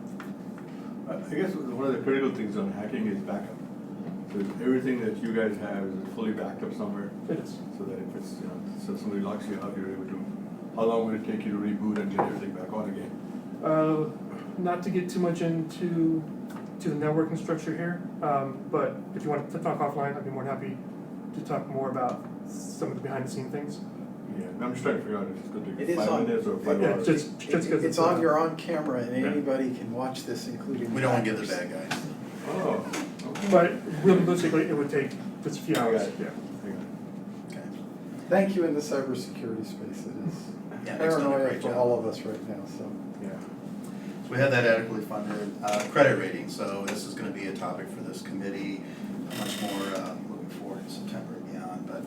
I guess one of the critical things on hacking is backup. So everything that you guys have is fully backed up somewhere, It is. so that if it's, so somebody locks you out, you're able to, how long will it take you to reboot and get everything back on again? Not to get too much into the networking structure here, but if you want to talk offline, I'd be more than happy to talk more about some of the behind the scene things. Yeah, I'm just trying to figure out if it's going to It take is 5 on- minutes or 5 Yeah, hours. just because It's on, you're on camera and Yeah. anybody can watch this, including. We don't want to give the hackers. bad guys. Oh, okay. But realistically, it would take just a few I got hours. it. Yeah. I got it. Okay. Thank you in the cybersecurity space, it is Yeah, Nick's done a paranoia great for job. all of us right now, so. Yeah. So we have that adequately funded. Credit rating, so this is gonna be a topic for this committee, much more looking forward to September and beyond. But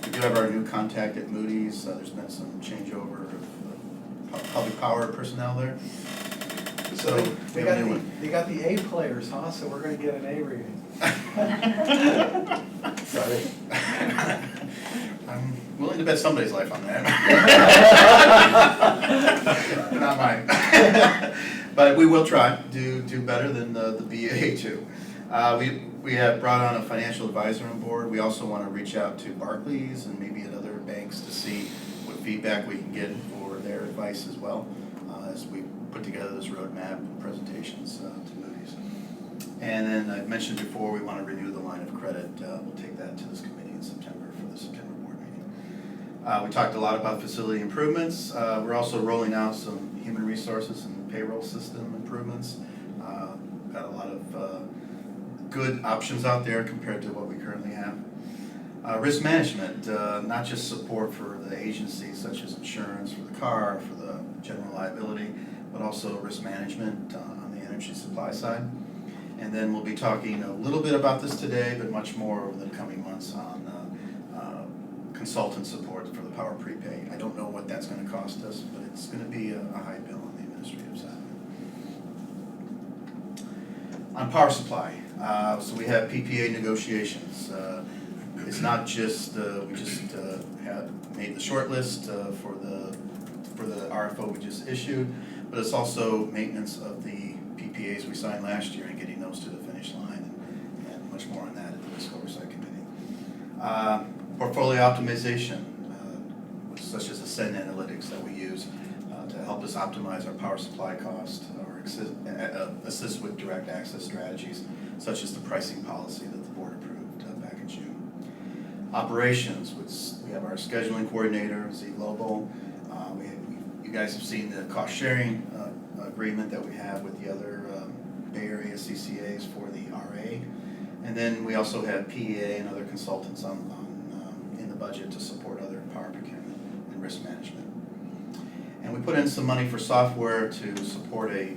we do have our new contact at Moody's. There's been some changeover of public power personnel there. So we have a new one. They got the A players, huh, so we're gonna get an A rating. Sorry. I'm willing to bet somebody's life on that. Not mine. But we will try, do better than the BA2. We have brought on a financial advisor on board. We also want to reach out to Barclays and maybe at other banks to see what feedback we can get for their advice as well, as we put together this roadmap and presentations to Moody's. And then I mentioned before, we want to renew the line of credit. We'll take that to this committee in September for the September board meeting. We talked a lot about facility improvements. We're also rolling out some human resources and payroll system improvements. Got a lot of good options out there compared to what we currently have. Risk management, not just support for the agencies such as insurance for the car, for the general liability, but also risk management on the energy supply side. And then we'll be talking a little bit about this today, but much more over the coming months on consultant support for the power prepay. I don't know what that's going to cost us, but it's going to be a high bill on the administrative side. On power supply, so we have PPA negotiations. It's not just we just have made the short list for the RFO we just issued, but it's also maintenance of the PPAs we signed last year and getting those to the finish line, and much more on that at the Risk Oversight Committee. Portfolio optimization, such as Ascend Analytics that we use to help us optimize our power supply cost or assist with direct access strategies, such as the pricing policy that the board approved back in June. Operations, which we have our scheduling coordinator, Z Global. You guys have seen the cost sharing agreement that we have with the other Bay Area CCAs for the RA. And then we also have PEA and other consultants in the budget to support other power procurement and risk management. And we put in some money for software to support a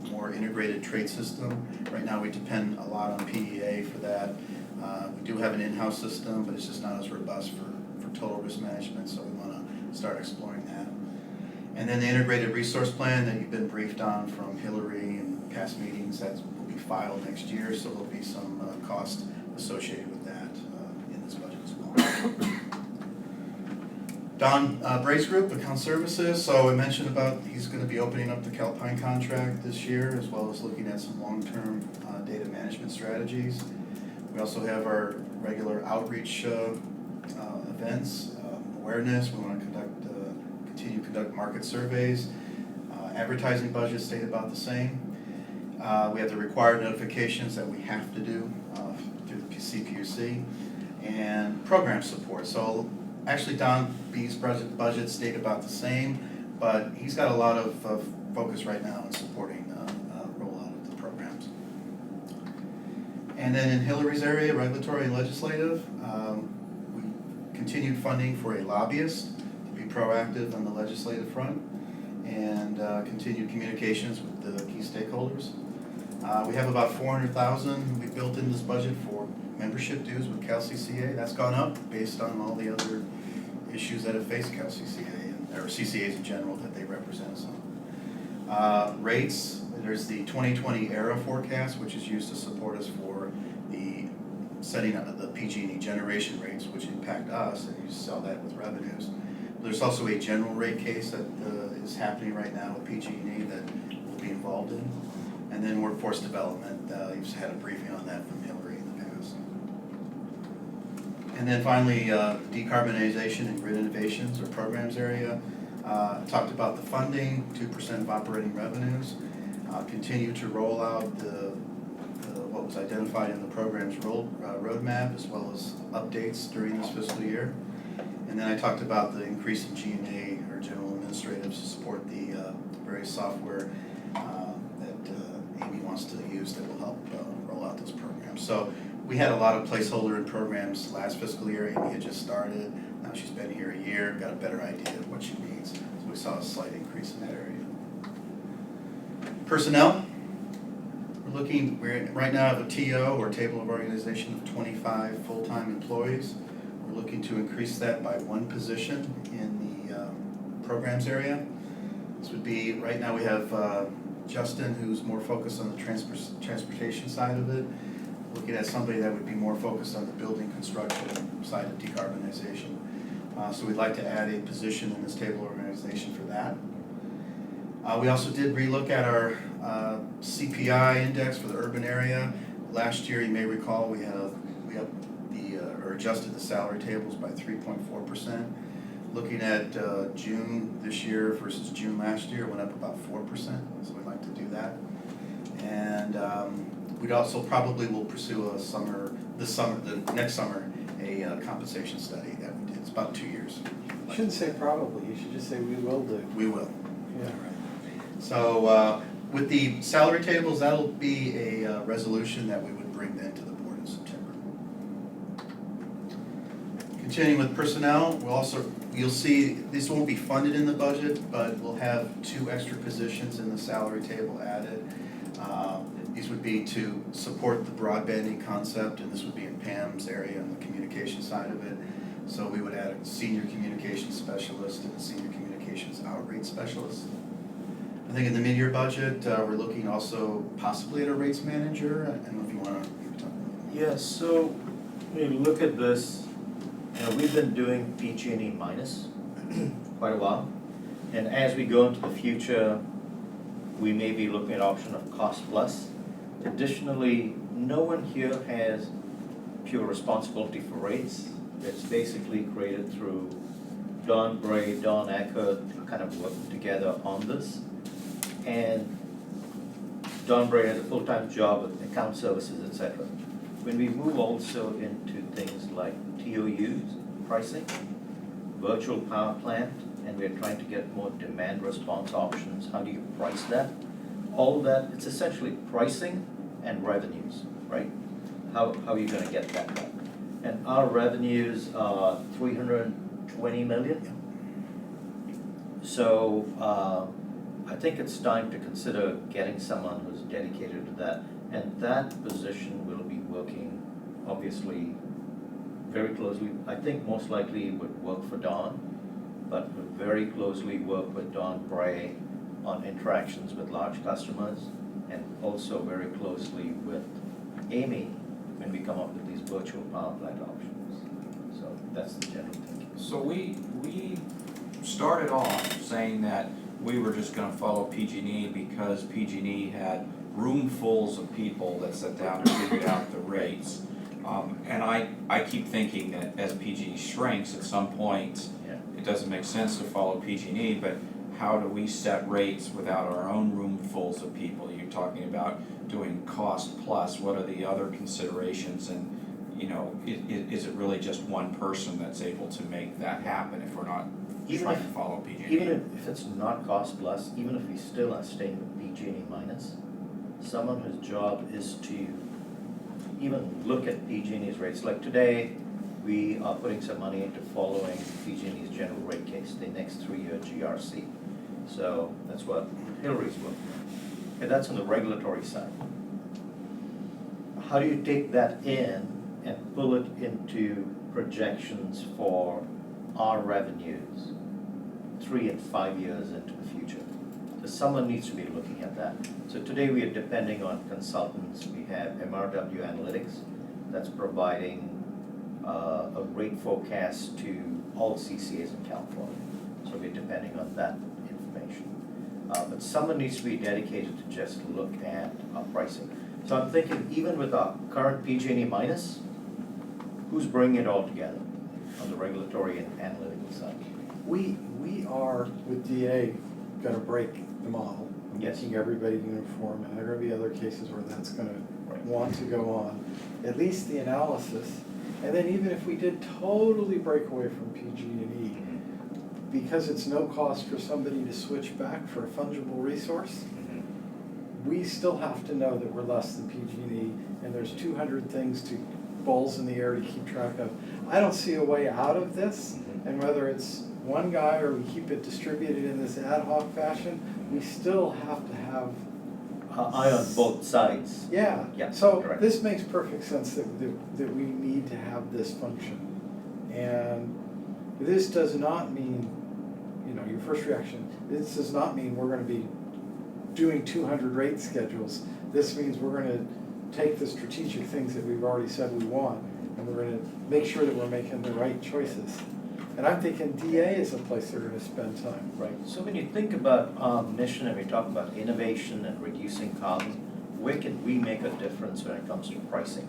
more integrated trade system. Right now we depend a lot on PEA for that. We do have an in-house system, but it's just not as robust for total risk management, so we want to start exploring that. And then the integrated resource plan that you've been briefed on from Hillary and past meetings, that will be filed next year, so there'll be some cost associated with that in this budget as well. Don Brace Group, Account Services, so I mentioned about he's going to be opening up the Calpine contract this year, as well as looking at some long-term data management strategies. We also have our regular outreach events, awareness. We want to continue to conduct market surveys. Advertising budget stayed about the same. We have the required notifications that we have to do through the CPUC, and program support. So actually Don B's budget stayed about the same, but he's got a lot of focus right now on supporting rollout of the programs. And then in Hillary's area, regulatory and legislative, we continued funding for a lobbyist to be proactive on the legislative front, and continued communications with the key stakeholders. We have about $400,000 we built in this budget for membership dues with CalCCA. That's gone up based on all the other issues that have faced CalCCA, or CCAs in general, that they represent us on. Rates, There's the 2020 ERA forecast, which is used to support us for the setting up of the PG&E generation rates, which impact us, and you saw that with revenues. There's also a general rate case that is happening right now with PG&E that we'll be involved in. And then workforce development, you've had a briefing on that from Hillary in the past. And then finally, decarbonization and grid innovations or programs area. Talked about the funding, 2% of operating revenues. Continue to roll out what was identified in the program's roadmap, as well as updates during this fiscal year. And then I talked about the increase in G&A or general administrative to support the various software that Amy wants to use that will help roll out those programs. So we had a lot of placeholder in programs last fiscal year. Amy had just started. Now she's been here a year, got a better idea of what she needs. So we saw a slight increase in that area. Personnel. We right now have a TO or table of organization of 25 full-time employees. We're looking to increase that by one position in the programs area. This would be, right now we have Justin, who's more focused on the transportation side of it. Looking at somebody that would be more focused on the building construction side of decarbonization. So we'd like to add a position in this table organization for that. We also did relook at our CPI index for the urban area. Last year, you may recall, we adjusted the salary tables by 3.4%. Looking at June this year versus June last year, it went up about 4%, so we'd like to do that. And we'd also probably will pursue the next summer, a compensation study that we did. It's about 2 years. You shouldn't say probably, you should just say we will do. We will. Yeah. So with the salary tables, that'll be a resolution that we would bring then to the board in September. Continuing with personnel, you'll see this won't be funded in the budget, but we'll have 2 extra positions in the salary table added. These would be to support the broadbanding concept, and this would be in Pam's area on the communication side of it. So we would add a senior communications specialist and a senior communications outreach specialist. I think in the mid-year budget, we're looking also possibly at a rates manager. I don't know if you want to talk about that. Yes, so when you look at this, we've been doing PG&E minus quite a while. And as we go into the future, we may be looking at option of cost plus. Additionally, no one here has pure responsibility for rates. It's basically created through Don Bray, Don Eckert, kind of working together on this. And Don Bray has a full-time job with account services, etc. When we move also into things like TOUs, pricing, virtual power plant, and we're trying to get more demand response options, how do you price that? All of that, it's essentially pricing and revenues, right? How are you going to get that done? And our revenues are $320 million. So I think it's time to consider getting someone who's dedicated to that. And that position will be working, obviously, very closely. I think most likely it would work for Don, but would very closely work with Don Bray on interactions with large customers, and also very closely with Amy when we come up with these virtual power plant options. So that's the general thinking. So we started off saying that we were just gonna follow PG&E because PG&E had roomfuls of people that sat down and figured out the rates. And I keep thinking that as PG&E shrinks, at some point, it doesn't make sense to follow PG&E, but how do we set rates without our own roomfuls of people? You're talking about doing cost plus, what are the other considerations, and is it really just one person that's able to make that happen if we're not trying to follow PG&E? Even if it's not cost plus, even if we still are staying with PG&E minus, someone whose job is to even look at PG&E's rates. Like today, we are putting some money into following PG&E's general rate case, the next 3-year GRC. So that's what Hillary's working on. Okay, that's on the regulatory side. How do you take that in and pull it into projections for our revenues 3 and 5 years into the future? someone needs to be looking at that. So today we are depending on consultants. We have MRW Analytics that's providing a rate forecast to all CCAs in California. So we're depending on that information. But someone needs to be dedicated to just look at our pricing. So I'm thinking even with our current PG&E minus, who's bringing it all together on the regulatory and analytical side? We are, with DA, gonna break the model, Yes. making everybody uniform, and there are gonna be other cases where that's gonna Right. want to go on. At least the analysis, and then even if we did totally break away from PG&E, because it's no cost for somebody to switch back for a fungible resource, we still have to know that we're less than PG&E, and there's 200 things to, balls in the air to keep track of. I don't see a way out of this, and whether it's one guy or we keep it distributed in this ad hoc fashion, we still have to have. Eye on both sides. Yeah, Yeah, so correct. this makes perfect sense that we need to have this function. And this does not mean, you know, your first reaction, this does not mean we're gonna be doing 200 rate schedules. This means we're gonna take the strategic things that we've already said we want, and we're gonna make sure that we're making the right choices. And I'm thinking DA is a place they're gonna spend time. Right, so when you think about our mission and we talk about innovation and reducing carbon, where can we make a difference when it comes to pricing?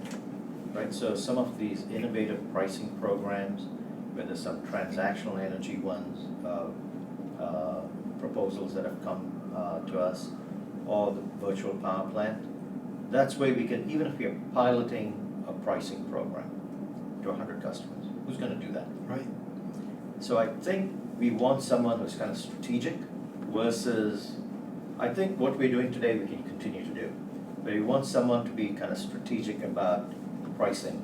Right, so some of these innovative pricing programs, whether some transactional energy ones, proposals that have come to us, or the virtual power plant, that's where we can, even if we are piloting a pricing program to 100 customers, who's gonna do that? Right. So I think we want someone who's kind of strategic versus, I think what we're doing today we can continue to do. But we want someone to be kind of strategic about pricing.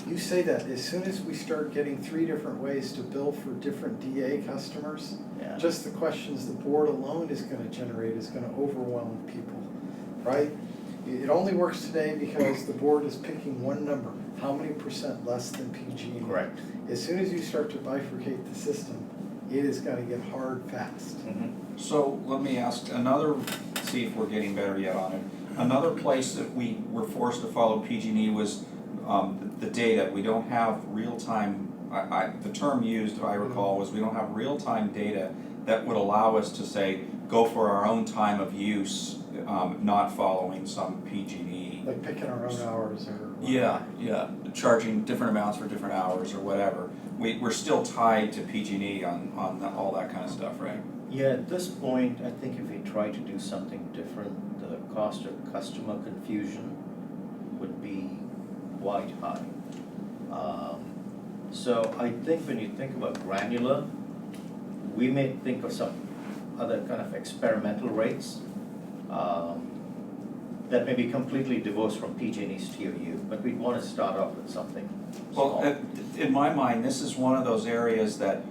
You say that, as soon as we start getting 3 different ways to bill for different DA customers, Yeah. just the questions the board alone is gonna generate is gonna overwhelm people, right? It only works today because the board is picking one number, how many % less than PG&E? Correct. As soon as you start to bifurcate the system, it is gonna get hard fast. So let me ask another, see if we're getting better yet on it. Another place that we were forced to follow PG&E was the data. We don't have real-time, the term used, if I recall, was we don't have real-time data that would allow us to say, go for our own time of use, not following some PG&E. Like picking our own hours or. Yeah, charging different amounts for different hours or whatever. We're still tied to PG&E on all that kind of stuff, right? Yeah, at this point, I think if we try to do something different, the cost of customer confusion would be quite high. So I think when you think about granular, we may think of some other kind of experimental rates that may be completely divorced from PG&E's TOU, but we'd want to start off with something small. Well, in my mind, this is one of those areas that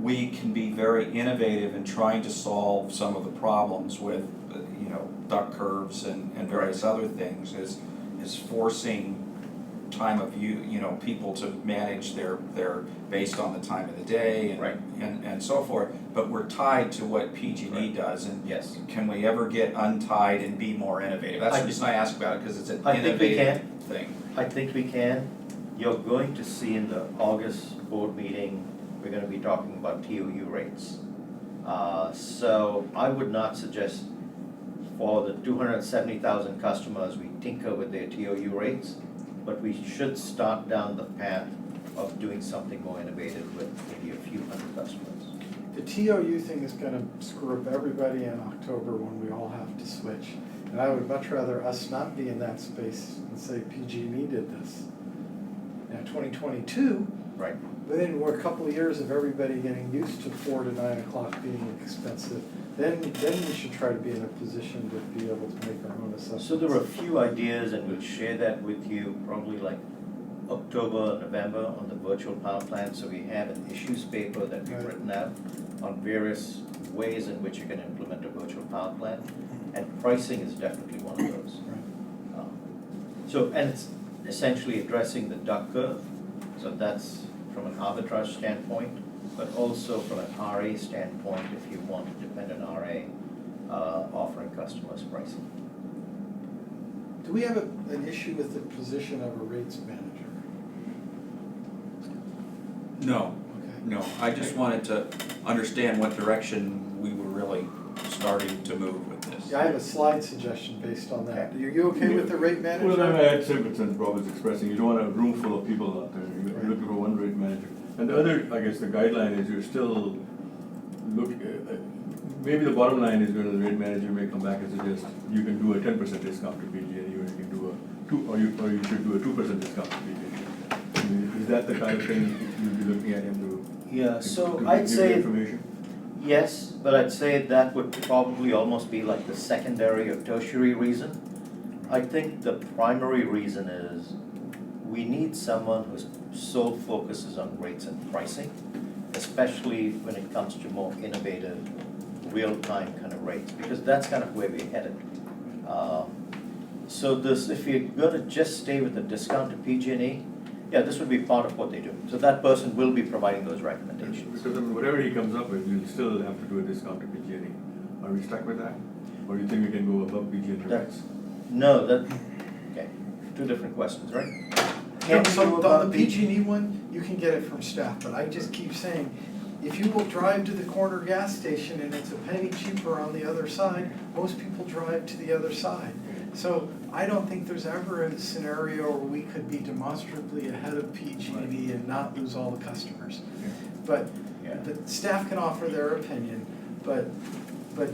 we can be very innovative in trying to solve some of the problems with, duck curves and various other things, is forcing time of people to manage their based on the time of the day and, Right. and so forth, but we're tied to what PG&E Right. does, and Yes. can we ever get untied and be more innovative? That's I- the reason I ask about it, because it's an I think we innovative can. thing. I think we can. You're going to see in the August board meeting, we're gonna be talking about TOU rates. So I would not suggest for the 270,000 customers, we tinker with their TOU rates, but we should start down the path of doing something more innovative with maybe a few hundred customers. The TOU thing is gonna screw up everybody in October when we all have to switch. And I would much rather us not be in that space and say PG&E did this. Now, 2022, Right. within a couple of years of everybody getting used to 4 to 9 o'clock being expensive, then we should try to be in a position to be able to make our own assessments. So there were a few ideas, and we'll share that with you probably like October, November on the virtual power plant. So we have an issues paper that we've Right. written out on various ways in which you can implement a virtual power plant, and pricing is definitely one of those. Right. And it's essentially addressing the duck curve. So that's from an arbitrage standpoint, but also from an RA standpoint, if you want to depend on RA. offering customers pricing. Do we have an issue with the position of a rates manager? No, Okay. no, I just wanted to understand what direction we were really starting to move with this. Yeah, I have a slide suggestion based on that. Are you okay with the rate manager? Well, I had same concern Rob was expressing, you don't want a room full of people out there, you're looking for one rate manager. And the other, I guess the guideline is you're still maybe the bottom line is going to the rate manager may come back and suggest you can do a 10% discount to PG&E, or you can do a or you should do a 2% discount to PG&E. I mean, is that the kind of thing you'd be looking at him to? Yeah, so to I'd give say you information? yes, but I'd say that would probably almost be like the secondary or tertiary reason. I think the primary reason is we need someone whose sole focus is on rates and pricing, especially when it comes to more innovative, real-time kind of rates, because that's kind of where we're headed. So this, if you're gonna just stay with the discount to PG&E, yeah, this would be part of what they do. So that person will be providing those recommendations. Because I mean, whatever he comes up with, you'll still have to do a discount to PG&E. Are we stuck with that? Or do you think we can go above PG&E rates? No, okay, two different questions, right? No, Can you so do on about the PG&E one, you can get it from staff, but I just keep saying, if you will drive to the corner gas station and it's a penny cheaper on the other side, most people drive to the other side. So I don't think there's ever a scenario where we could be demonstrably ahead of PG&E and not lose all the customers. But Yeah. the staff can offer their opinion, but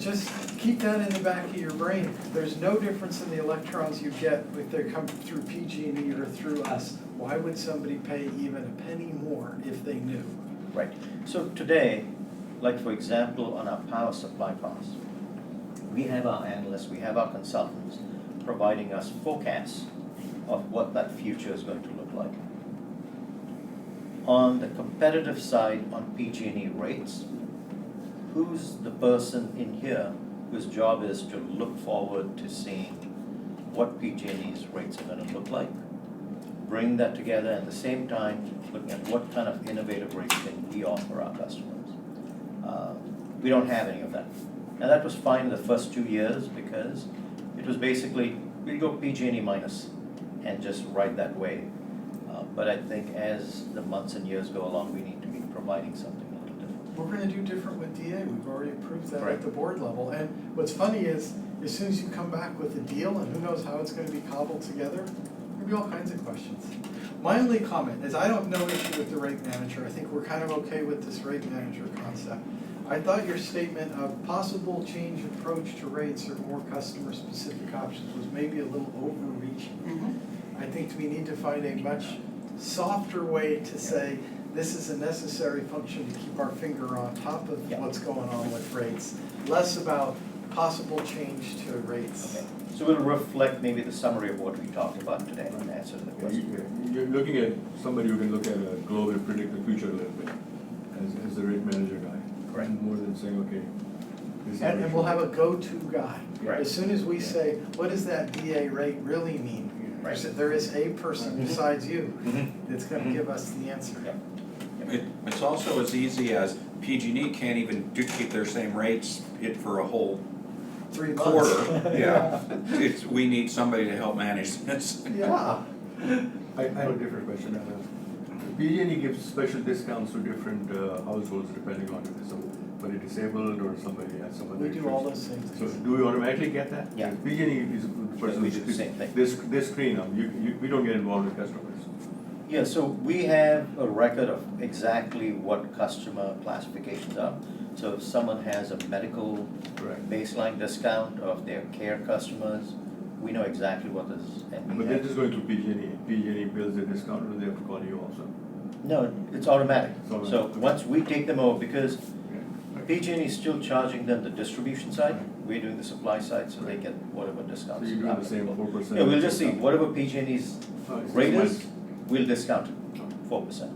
just keep that in the back of your brain. There's no difference in the electrons you get if they come through PG&E or through us. Why would somebody pay even a penny more if they knew? Right, so today, like for example, on our power supply costs, we have our analysts, we have our consultants providing us forecasts of what that future is going to look like. On the competitive side, on PG&E rates, who's the person in here whose job is to look forward to seeing what PG&E's rates are gonna look like? Bring that together, at the same time, looking at what kind of innovative rates can we offer our customers. We don't have any of that. Now that was fine the first 2 years because it was basically, we go PG&E minus and just ride that wave. But I think as the months and years go along, we need to be providing something a little different. We're gonna do different with DA, we've already approved that Right. at the board level. And what's funny is, as soon as you come back with a deal, and who knows how it's gonna be cobbled together, there'll be all kinds of questions. My only comment is I don't have no issue with the rate manager, I think we're kind of okay with this rate manager concept. I thought your statement of possible change approach to rates or more customer-specific options was maybe a little overreaching. I think we need to find a much softer way to say, this is a necessary function to keep our finger on top of Yeah. what's going on with rates, less about possible change to rates. Okay, so we'll reflect maybe the summary of what we talked about today in answer to the question. You're looking at somebody who can look at a globe and predict the future a little bit, as the rate manager guy. Correct. More than saying, okay. this is And what we'll you- have a go-to guy. Right. As soon as we say, what does that DA rate really mean? Right. There is a person besides you Mhm. that's gonna give us the answer. Yep. It's also as easy as PG&E can't even keep their same rates for a whole 3 months. quarter. Yeah, we need somebody to help manage this. Yeah. I have a different question. PG&E gives special discounts to different households depending on if it's somebody disabled or somebody has some other We do all issues. those things. So do we automatically get that? Yeah. PG&E is the person we who's do the same thing. This screen, we don't get involved with customers. Yeah, so we have a record of exactly what customer classifications are. So if someone has a medical Correct. baseline discount of their care customers, we know exactly what is, and we But they're have. just going through PG&E. PG&E bills the discount, or they have to call you also? No, it's automatic. It's So automatic. once we take them over, because Okay. PG&E is still charging them the distribution side, we're doing the supply side, so they get whatever So discounts. you do the same applicable. 4%? Yeah, we'll just see, whatever PG&E's Oh, it's rate just is, we'll discount it, 4%.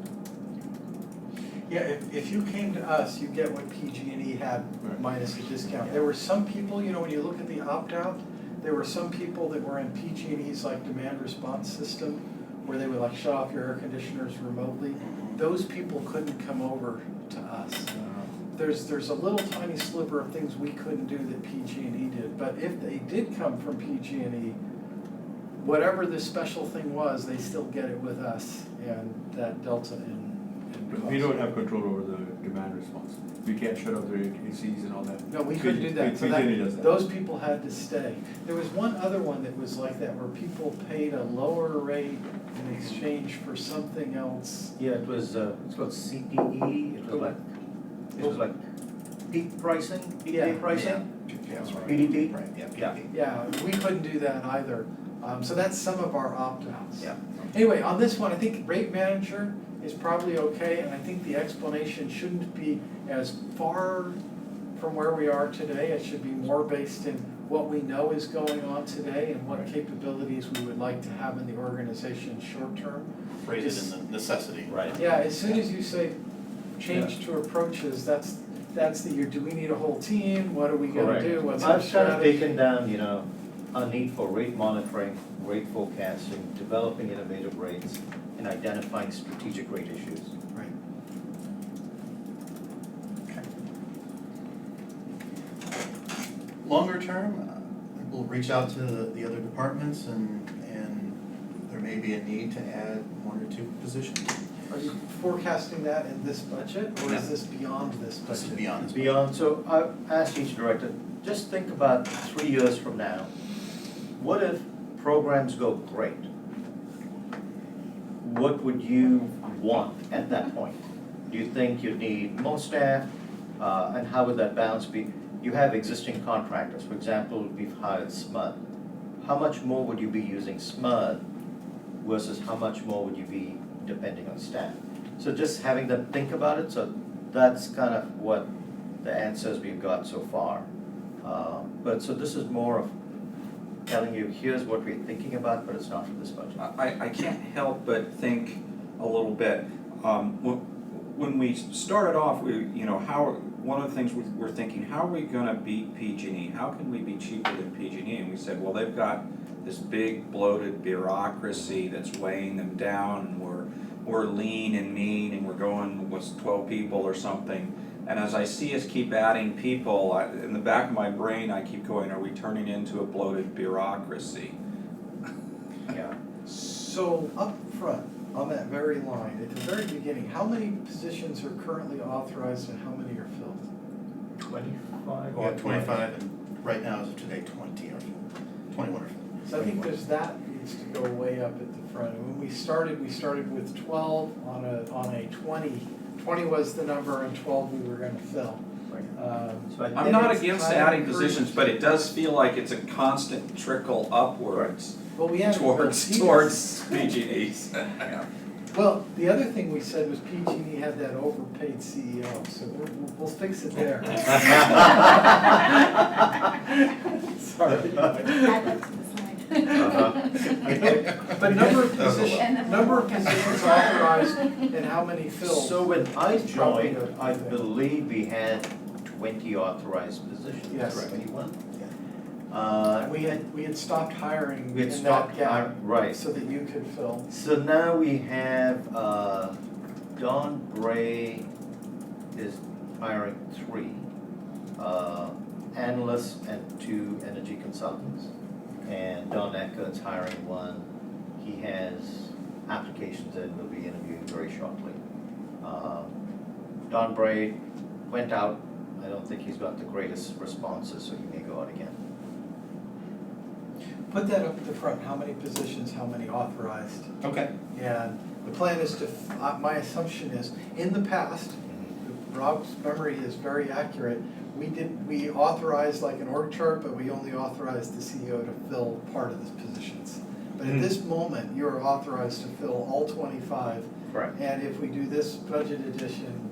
Yeah, if you came to us, you get what PG&E had Right. minus a discount. There were some people, you know, when you look at the opt-out, there were some people that were in PG&E's like demand response system, where they would like shut off your air conditioners remotely. Those people couldn't come over to us. there's a little tiny sliver of things we couldn't do that PG&E did, but if they did come from PG&E, whatever the special thing was, they still get it with us, and that delta in But cost. we don't have control over the demand response. We can't shut off the ACs and all that. No, we couldn't do that, so PG&E does that. those people had to stay. There was one other one that was like that, where people paid a lower rate in exchange for something else. Yeah, it was, it's called CPE, it was like peak pricing, peak day Yeah. pricing? Yeah, that's right. PDT? Right, yeah, Yeah. PDT. Yeah, we couldn't do that either. So that's some of our opt-outs. Yeah. Anyway, on this one, I think rate manager is probably okay, and I think the explanation shouldn't be as far from where we are today. It should be more based in what we know is going on today and what capabilities we would like to have in the organization short term. Rated in the necessity. Right. Yeah, as soon as you say change to approaches, that's the, do we need a whole team? What are we gonna Correct. do? What's our I've kind of strategy? taken down, a need for rate monitoring, rate forecasting, developing innovative rates, and identifying strategic rate issues. Right. Longer term, we'll reach out to the other departments and there may be a need to add 1 or 2 positions. Are you forecasting that in this budget, or Yeah. is this beyond this budget? This is beyond this. Beyond, so I asked each director, just think about 3 years from now. What if programs go great? What would you want at that point? Do you think you'd need more staff? And how would that balance be? You have existing contractors, for example, we've hired SMUD. How much more would you be using SMUD versus how much more would you be depending on staff? So just having them think about it, so that's kind of what the answers we've got so far. But so this is more of telling you, here's what we're thinking about, but it's not for this budget. I can't help but think a little bit, when we started off, one of the things we're thinking, how are we gonna beat PG&E? How can we be cheaper than PG&E? And we said, well, they've got this big bloated bureaucracy that's weighing them down, and we're lean and mean, and we're going with 12 people or something. And as I see us keep adding people, in the back of my brain, I keep going, are we turning into a bloated bureaucracy? Yeah. So up front, on that very line, at the very beginning, how many positions are currently authorized and how many are filled? 25 We have 25 and right now as of today, 20 or 21 or So I think that needs to go way up at the front. And when we started with 12 on a 20. 20 was the number and 12 we were gonna fill. So I I'm not it's against kind of adding positions, but it does feel like it's a constant trickle upwards Well, we haven't towards PG&E's. Well, the other thing we said was PG&E had that overpaid CEO, so we'll fix it there. Sorry. But number of positions authorized and how many filled. So when I Probably joined, the I thing. believe we had 20 authorized positions, Yes. correct? 21? And we had stopped hiring We had in stopped that gap. hiring, right. So that you could fill. So now we have, Don Bray is hiring 3 analysts and 2 energy consultants. And Don Eckert's hiring 1. He has applications in, will be interviewing very shortly. Don Bray went out. I don't think he's got the greatest responses, so he may go out again. Put that up at the front, how many positions, how many authorized. Okay. And the plan is to, my assumption is, in the past, Rob's memory is very accurate, we authorized like an org chart, but we only authorized the CEO to fill part of the positions. But at this moment, you're authorized to fill all 25. Correct. And if we do this budget edition,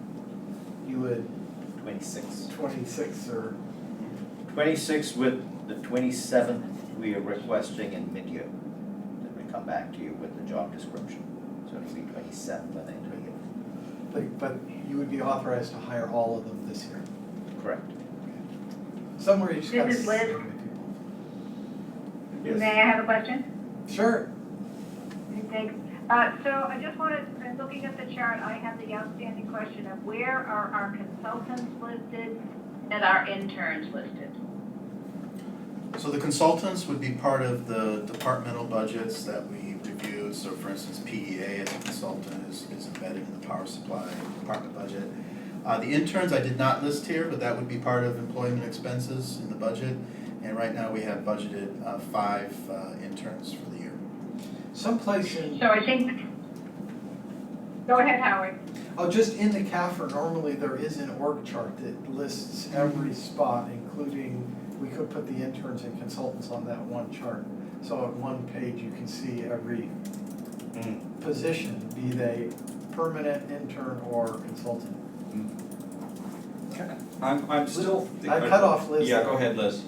you would 26. 26 or, 26 with the 27th we are requesting in mid-year. Then we come back to you with the job description. So it'll be 27 by the end of the year. but you would be authorized to hire all of them this year. Correct. Somewhere you just gotta. This is Liz. people. Yes. May I have a question? Sure. Thanks. So I just wanted, looking at the chart, I have the outstanding question of where are our consultants listed and our interns listed? So the consultants would be part of the departmental budgets that we reviewed. So for instance, PEA as a consultant is embedded in the power supply department budget. The interns I did not list here, but that would be part of employment expenses in the budget. And right now we have budgeted 5 interns for the year. Someplace in, So I think, go ahead, Howard. oh, just in the CAFR, normally there is an org chart that lists every spot, including, we could put the interns and consultants on that one chart. So at one page, you can see every position, be they permanent, intern, or consultant. I'm still. I cut off Liz. Yeah, go ahead, Liz.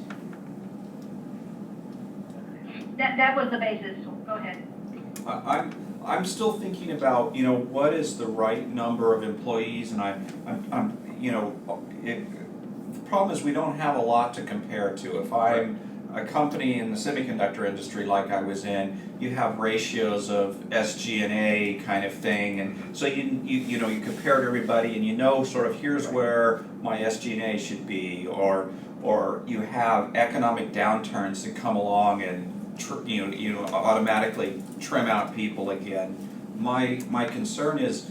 That was the basis, go ahead. I'm still thinking about, you know, what is the right number of employees, and I'm you know, the problem is we don't have a lot to compare to. If I'm a company in the semiconductor industry like I was in, you have ratios of SG&A kind of thing, and so you know, you compare to everybody and you know sort of here's where my SG&A should be, or you have economic downturns that come along and you know automatically trim out people again. My concern is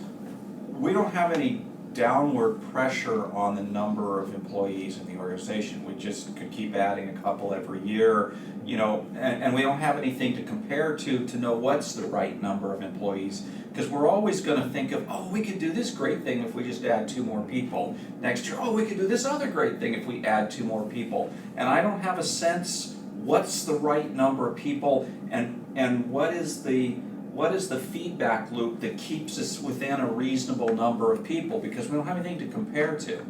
we don't have any downward pressure on the number of employees in the organization. We just could keep adding a couple every year, you know, and we don't have anything to compare to know what's the right number of employees, because we're always going to think of, oh, we could do this great thing if we just add 2 more people. Next year, oh, we could do this other great thing if we add 2 more people. And I don't have a sense what's the right number of people, and what is the feedback loop that keeps us within a reasonable number of people, because we don't have anything to compare to.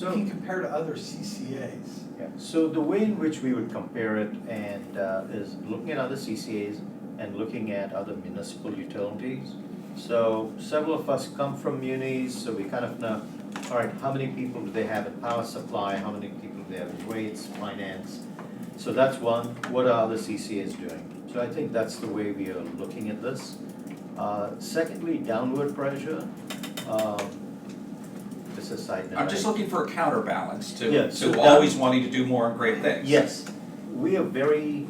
You can compare to other CCAs. Yeah, so the way in which we would compare it and is looking at other CCAs and looking at other municipal utilities. So several of us come from munis, so we kind of know, all right, how many people do they have in power supply, how many people do they have in rates, finance. So that's one, what are other CCAs doing? So I think that's the way we are looking at this. Secondly, downward pressure. This is a side note. I'm just looking for a counterbalance Yeah, so to always wanting to do more and great things. Yes, we are very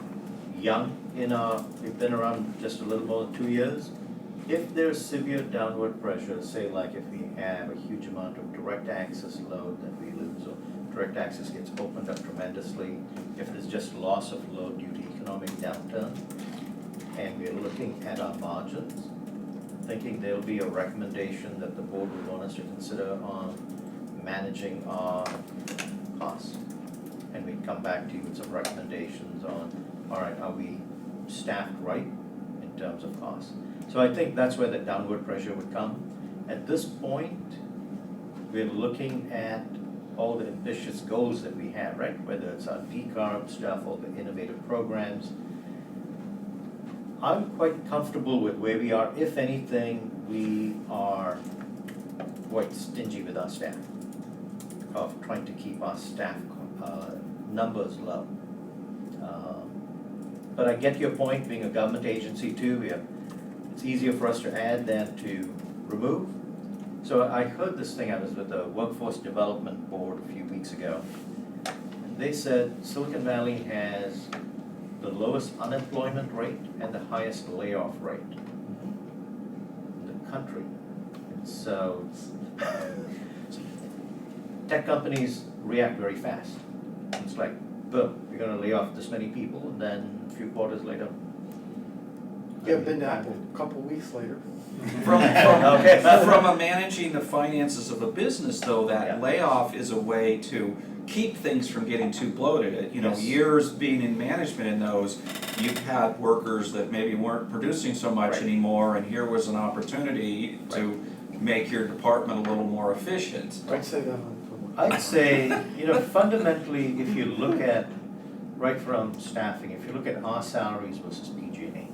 young in our, we've been around just a little more than 2 years. If there's severe downward pressure, say like if we have a huge amount of direct access load that we lose, or direct access gets opened up tremendously, if there's just loss of load due to economic downturn, and we're looking at our margins, thinking there'll be a recommendation that the board would want us to consider on managing our costs. And we'd come back to you with some recommendations on, all right, are we staffed right in terms of costs? So I think that's where the downward pressure would come. At this point, we're looking at all the ambitious goals that we have, right? Whether it's our decarb stuff, all the innovative programs. I'm quite comfortable with where we are. If anything, we are quite stingy with our staff, of trying to keep our staff numbers low. But I get your point, being a government agency too, it's easier for us to add than to remove. So I heard this thing, I was with the Workforce Development Board a few weeks ago. And they said Silicon Valley has the lowest unemployment rate and the highest layoff rate in the country. And so tech companies react very fast. It's like, boom, we're gonna lay off this many people, and then a few quarters later. Yeah, been Apple, a couple weeks later. From Okay. a managing the finances of a business, though, that Yeah. layoff is a way to keep things from getting too bloated. You know, Yes. years being in management in those, you've had workers that maybe weren't producing so much Right. anymore, and here was an opportunity to make your department a little more efficient. I'd say that on. I'd say, fundamentally, if you look at, right from staffing, if you look at our salaries versus PG&E,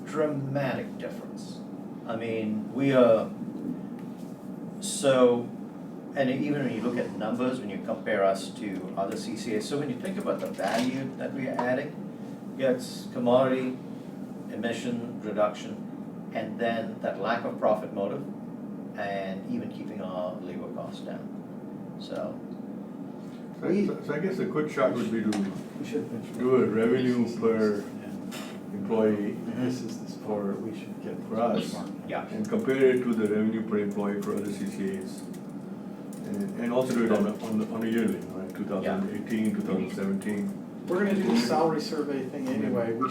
dramatic difference. I mean, we are, so, and even when you look at numbers, when you compare us to other CCAs, so when you think about the value that we are adding, yeah, it's commodity, emission reduction, and then that lack of profit motive, and even keeping our labor costs down. So, So I guess a good shot would be to We should mention. do a revenue per Yeah. employee This is the spot where we should get. for us, yeah. and compare it to the revenue per employee for other CCAs. And also do it on a yearly, right, 2018, 2017. We're gonna do the salary survey thing anyway, we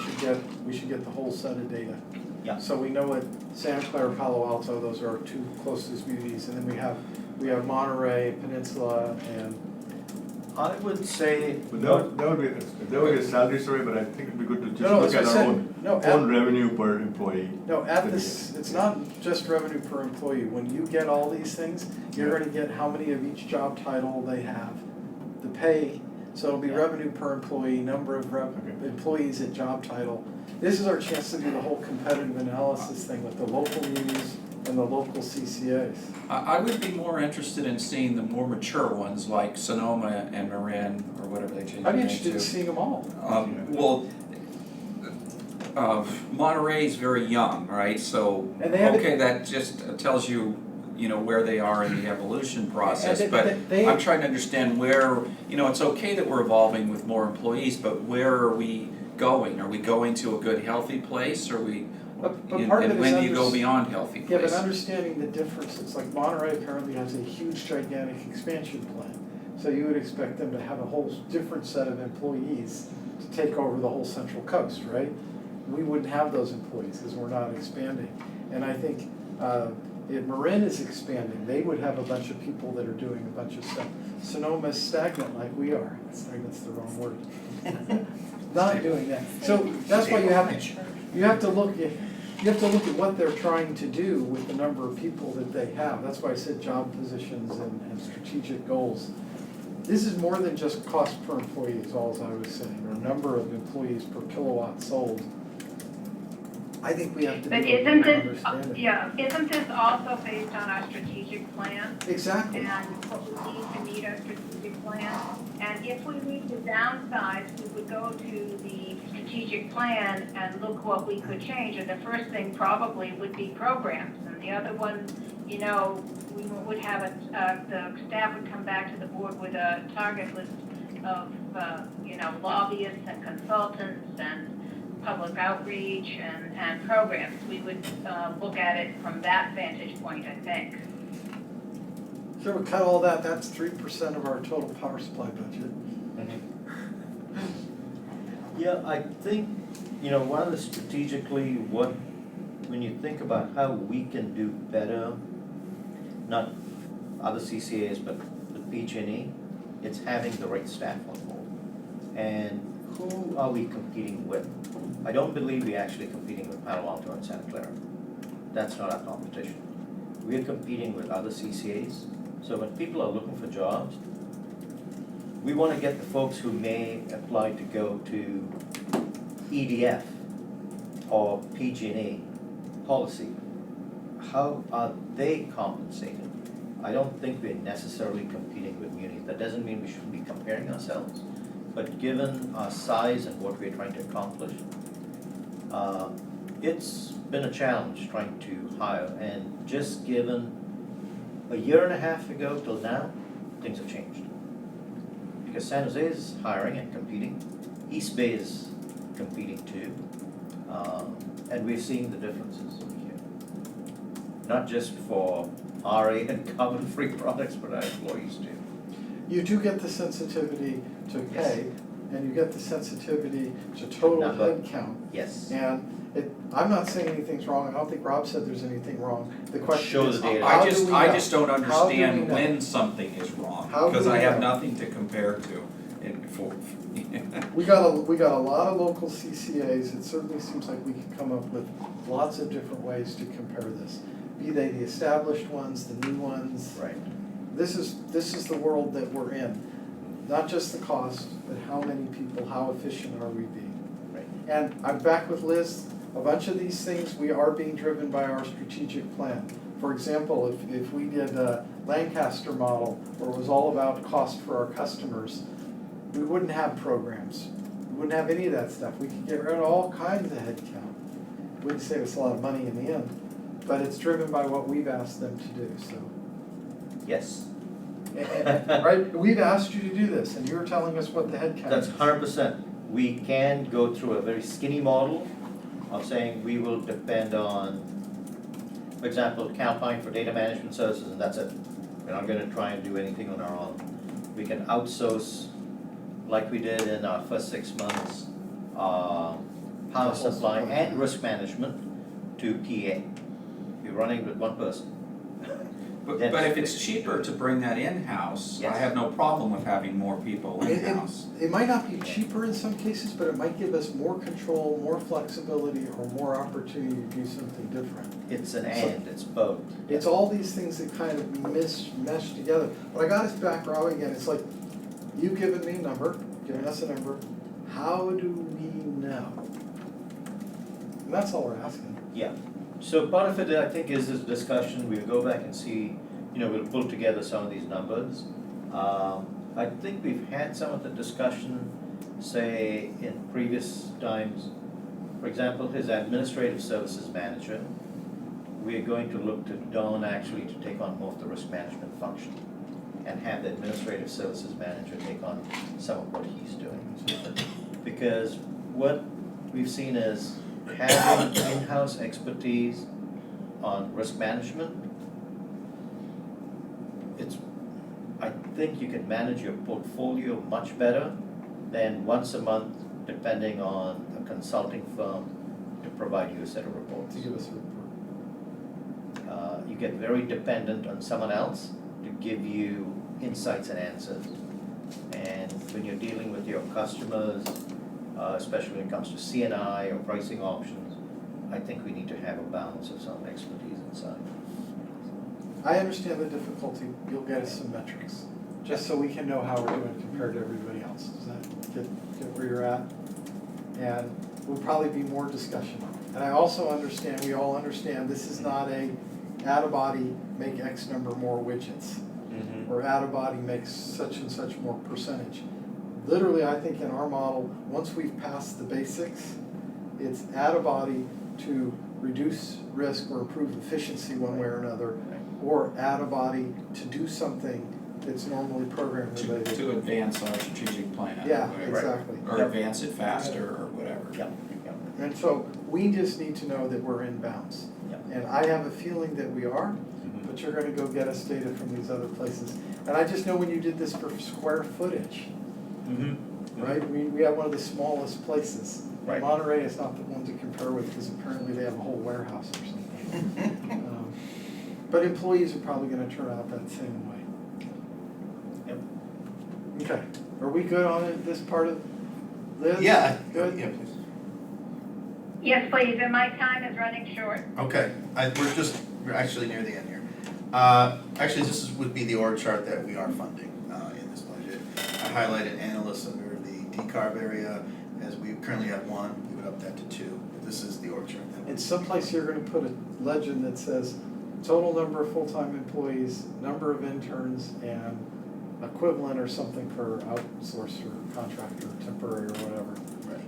should get the whole set of data. Yeah. So we know what Santa Clara, Palo Alto, those are our two closest communities, and then we have Monterey, Peninsula, and, I would say, But that would be a salary survey, but I think it'd be good to just No, look as I at our said, own, no, own revenue per employee. no, at this, it's not just revenue per employee. When you get all these things, you're gonna get how many of each job title they have, the pay, so it'll be Yeah. revenue per employee, number of employees at job title. This is our chance to do the whole competitive analysis thing with the local munis and the local CCAs. I would be more interested in seeing the more mature ones like Sonoma and Marin, or whatever they changed I'd their be name interested in to. seeing them all. Well, Monterey's very young, right, so, And they have- okay, that just tells you, you know, where they are in the evolution process, And but they- I'm trying to understand where, you know, it's okay that we're evolving with more employees, but where are we going? Are we going to a good, healthy place, or we, But part of it and is when do you go unders- beyond healthy Yeah, place? but understanding the differences, like Monterey apparently has a huge gigantic expansion plan. So you would expect them to have a whole different set of employees to take over the whole Central Coast, right? We wouldn't have those employees because we're not expanding. And I think if Marin is expanding, they would have a bunch of people that are doing a bunch of stuff. Sonoma's stagnant like we are. Stagnant's the wrong word. Not doing that. So that's why you have to look at what they're trying to do with the number of people that they have. That's why I said job positions and strategic goals. This is more than just cost per employee is all I was saying, or number of employees per kilowatt sold. I think we have to do But a isn't better this, understanding. isn't this also based on our strategic plan? Exactly. And what we need to meet our strategic plan? And if we need to downsize, we would go to the strategic plan and look what we could change. And the first thing probably would be programs. And the other one, you know, we would have the staff would come back to the board with a target list of, you know, lobbyists and consultants and public outreach and programs. We would look at it from that vantage point, I think. So we cut all that, that's 3% of our total power supply budget. Yeah, I think, you know, one of the strategically, when you think about how we can do better, not other CCAs, but with PG&E, it's having the right staff on board. And who are we competing with? I don't believe we're actually competing with Palo Alto and Santa Clara. That's not our competition. We're competing with other CCAs. So when people are looking for jobs, we want to get the folks who may apply to go to EDF or PG&E policy. How are they compensated? I don't think we're necessarily competing with munis. That doesn't mean we shouldn't be comparing ourselves. But given our size and what we're trying to accomplish, it's been a challenge trying to hire. And just given a year and a half ago till now, things have changed. Because San Jose is hiring and competing, East Bay is competing too, and we're seeing the differences over here. Not just for RA and carbon-free products, but our employees too. You do get the sensitivity to Yes. pay, and you get the sensitivity to total Number. head count. Yes. And I'm not saying anything's wrong, I don't think Rob said there's anything wrong. The question Show is, the data. how I do just, we I know? just don't How do we understand know? when something is wrong, How do because we I have know? nothing to compare to for. We got a lot of local CCAs, it certainly seems like we could come up with lots of different ways to compare this. Be they the established ones, the new ones. Right. This is the world that we're in. Not just the cost, but how many people, how efficient are we being? Right. And I'm back with Liz, a bunch of these things, we are being driven by our strategic plan. For example, if we did a Lancaster model where it was all about cost for our customers, we wouldn't have programs. We wouldn't have any of that stuff. We could get rid of all kinds of headcount. wouldn't save us a lot of money in the end, but it's driven by what we've asked them to do, so. Yes, Right, we've asked you to do this, and you're telling us what the head count that's is. 100%. We can go through a very skinny model of saying we will depend on, for example, Calpine for data management services, and that's it. We're not gonna try and do anything on our own. We can outsource, like we did in our first 6 months, power whole supply supply. and risk management to PA. You're running with one person. But Then if it's cheaper to bring that in-house, I Yes. have no problem with having more people in-house. It might not be cheaper in some cases, but it might give us more control, more flexibility, or more opportunity to do something different. It's an and, it's both. It's all these things that kind of mesh together. But I got us back, Rob, again, it's like, you've given me a number, given us a number, how do we know? And that's all we're asking. Yeah, so part of it, I think, is this discussion, we'll go back and see, we'll pull together some of these numbers. I think we've had some of the discussion, say, in previous times. For example, his administrative services manager, we're going to look to Don actually to take on more of the risk management function and have the administrative services manager take on some of what he's doing. Because what we've seen is having in-house expertise on risk management, I think you can manage your portfolio much better than once a month, depending on a consulting firm to provide you a set of reports. To give us a report. You get very dependent on someone else to give you insights and answers. And when you're dealing with your customers, especially when it comes to C&I or pricing options, I think we need to have a balance of some expertise inside. I understand the difficulty, you'll get us some metrics, just so we can know how we're doing compared to everybody else. Does that get where you're at? And will probably be more discussion. And I also understand, we all understand, this is not a add a body, make X number more widgets. Or add a body makes such and such more percentage. Literally, I think in our model, once we've passed the basics, it's add a body to reduce risk or improve efficiency one way or another, or add a body to do something that's normally program related. To advance our strategic plan. Yeah, right? exactly. Or advance it faster or whatever. Yeah. And so we just need to know that we're in bounds. Yeah. And I have a feeling that we are, but you're gonna go get us data from these other places. And I just know when you did this for square footage, right? We have one of the smallest places. Right. Monterey is not the one to compare with because apparently they have a whole warehouse or something. But employees are probably gonna turn out that same way. Yep. Okay, are we good on it, this part of Liz? Yeah, Good? yeah, please. Yes, please, and my time is running short. Okay, we're actually near the end here. Actually, would be the org chart that we are funding in this budget. I highlighted analysts under the decarb area, as we currently have one, we would up that to 2. But this is the org chart. In some place you're gonna put a legend that says total number of full-time employees, number of interns, and equivalent or something for outsource or contractor, temporary or whatever. Right.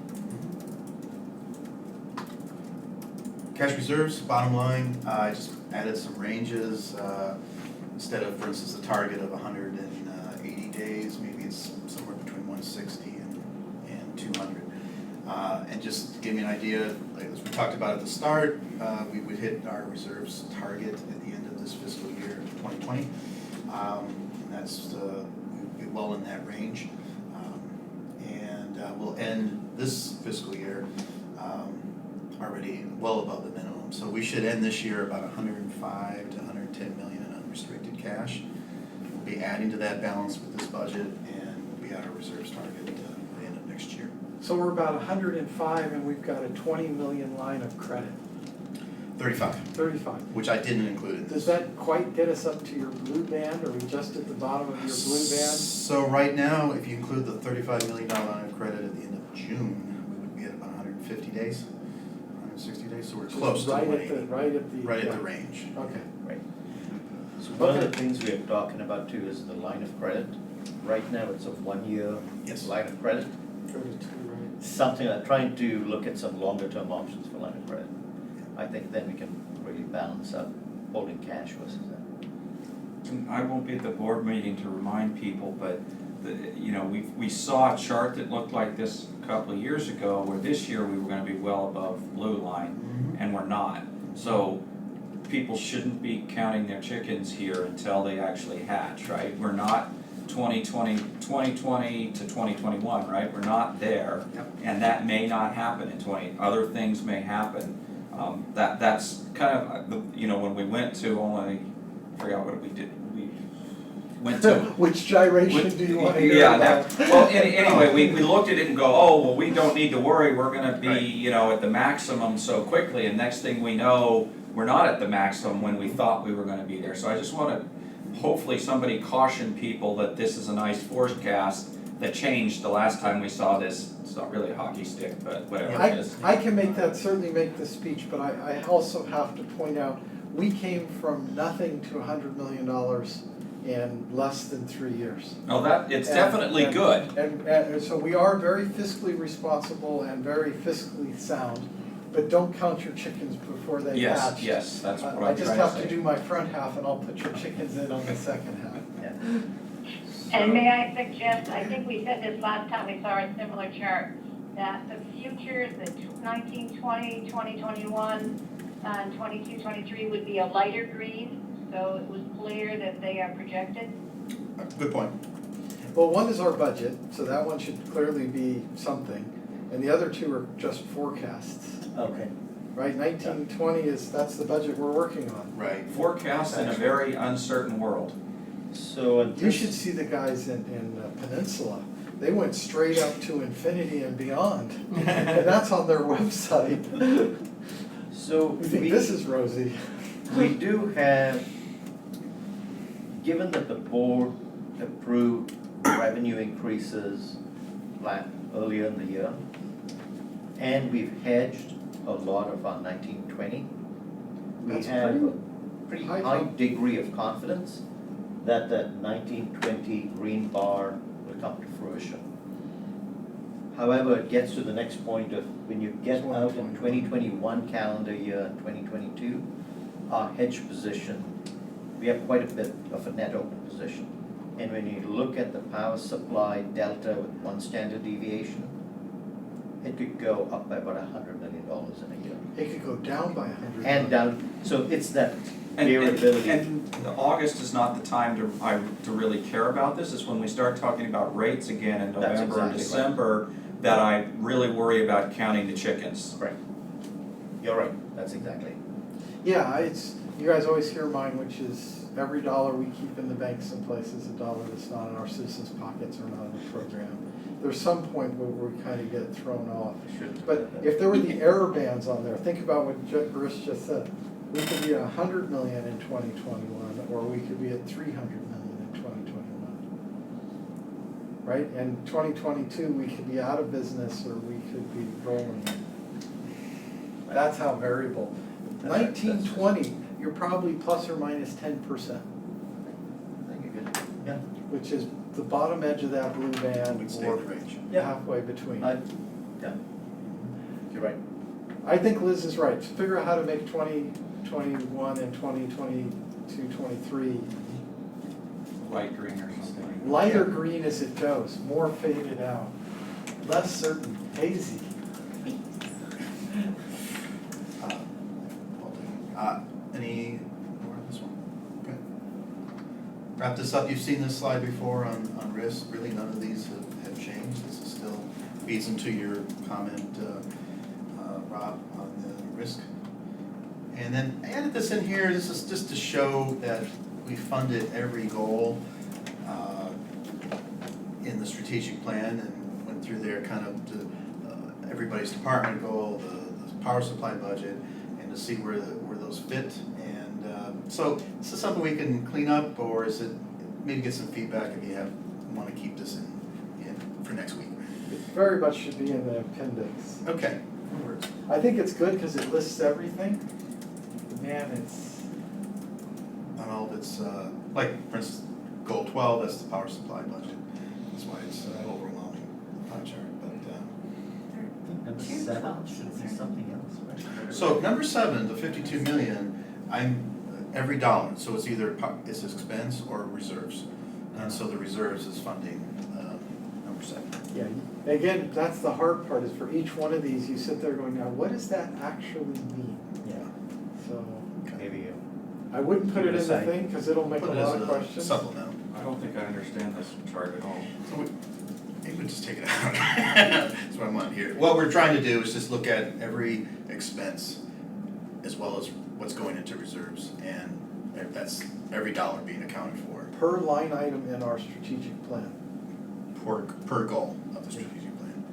Cash reserves, bottom line, I just added some ranges, instead of, for instance, a target of 180 days, maybe it's somewhere between 160 and 200. And just to give you an idea, like as we talked about at the start, we would hit our reserves target at the end of this fiscal year, 2020. And that's, we'd be well in that range. And we'll end this fiscal year already well above the minimum. So we should end this year about 105 to 110 million in unrestricted cash. We'll be adding to that balance with this budget, and we'll be at our reserves target at the end of next year. So we're about 105 and we've got a 20 million line of credit, 35, 35. which I didn't include in Does this. that quite get us up to your blue band? Are we just at the bottom of your blue band? So right now, if you include the $35 million line of credit at the end of June, we would be at about 150 days, 160 days, so we're close to Right 180. right at the. Right at yeah. the range. Okay. Right. So one of Okay. the things we're talking about too is the line of credit. Right now, it's a 1-year Yes. line of credit. Go to 2, right? Something, I'm trying to look at some longer term options for line of credit. I think then we can really balance up holding cash versus that. And I won't be at the board meeting to remind people, but we saw a chart that looked like this a couple of years ago, where this year we were gonna be well above the blue line, and we're not. So people shouldn't be counting their chickens here until they actually hatch, right? We're not 2020 to 2021, right? We're not there. Yep. And that may not happen in other things may happen. That's kind of, when we went to I forgot what we did, we went to. Which gyration do you want to hear Yeah, about? Anyway, we looked at it and go, oh, well, we don't need to worry, we're gonna be, at the maximum so quickly, and next thing we know, we're not at the maximum when we thought we were gonna be there. So I just wanna, hopefully somebody caution people that this is a nice forecast that changed the last time we saw this. It's not really a hockey stick, but whatever it is. I can certainly make the speech, but I also have to point out, we came from nothing to $100 million in less than 3 years. No, it's definitely good. And so we are very fiscally responsible and very fiscally sound, but don't count your chickens before they hatch. Yes, that's what I'm I trying just to have say. to do my front half and I'll put your chickens in on the second half. Yeah. And may I suggest, I think we said this last time we saw a similar chart, that the futures, the 1920, 2021, and 22, 23 would be a lighter green, so it was clear that they are projected. Good point. Well, one is our budget, so that one should clearly be something, and the other two are just forecasts, Okay. right? 1920 that's the budget we're working on. Right. Forecast in a very uncertain world. So You should see the guys in Peninsula. They went straight up to infinity and beyond, and that's on their website. So We think this is rosy. we do have, given that the board approved revenue increases earlier in the year, and we've hedged a lot of our 1920, we That's have a pretty high high com- degree of confidence that that 1920 green bar will come to fruition. However, it gets to the next point of when you get out in 2021 calendar year and 2022, our hedge position, we have quite a bit of a net open position. And when you look at the power supply delta with one standard deviation, it could go up by about $100 million in a year. It could go down by 100. And down, so it's that And variability. August is not the time to really care about this. It's when we start talking about rates again in That's November and exactly right. December that I really worry about counting the chickens. Right. You're right, that's exactly it. Yeah, you guys always hear mine, which is every dollar we keep in the bank someplace is a dollar that's not in our citizens' pockets or not in the program. There's some point where we kind of get thrown off. But if there were the error bands on there, think about what Bruce just said. We could be at 100 million in 2021, or we could be at 300 million in 2021. Right? And 2022, we could be out of business, or we could be rolling. That's how variable. 1920, you're probably plus or minus 10%, I think you're good. Yeah. which is the bottom edge of that blue band, Would stay or in the range. halfway between. Yeah. You're right. I think Liz is right. Figure out how to make 2021 and 2022, 23 Light green or something. lighter green as it goes, more faded out, less certain, hazy. Any more on this one? Okay. Wrap this up. You've seen this slide before on risk. Really, none of these have changed. This is still feeds into your comment, Rob, on the risk. And then I added this in here. This is just to show that we funded every goal in the strategic plan and went through there kind of to everybody's department goal, the power supply budget, and to see where those fit. And so this is something we can clean up, or is it maybe get some feedback if you want to keep this in for next week. It very much should be in the appendix. Okay. I think it's good because it lists everything. Man, it's, Not all of it's like for instance, goal 12. That's the power supply budget. That's why it's overwhelming pie chart. But Number 7 should be something else, right? So number 7, the 52 million, every dollar, so it's either, it's expense or reserves. And so the reserves is funding, number 7. Yeah, again, that's the hard part, is for each one of these, you sit there going, now, what does that actually mean? Yeah, So, maybe, I wouldn't put Give it it in the aside. thing, because it'll make a Put it as lot of a questions. supplemental. I don't think I understand this chart at all. So maybe we just take it out. That's what I want here. What we're trying to do is just look at every expense as well as what's going into reserves, and that's every dollar being accounted for Per line item in our strategic plan. per goal of the strategic plan.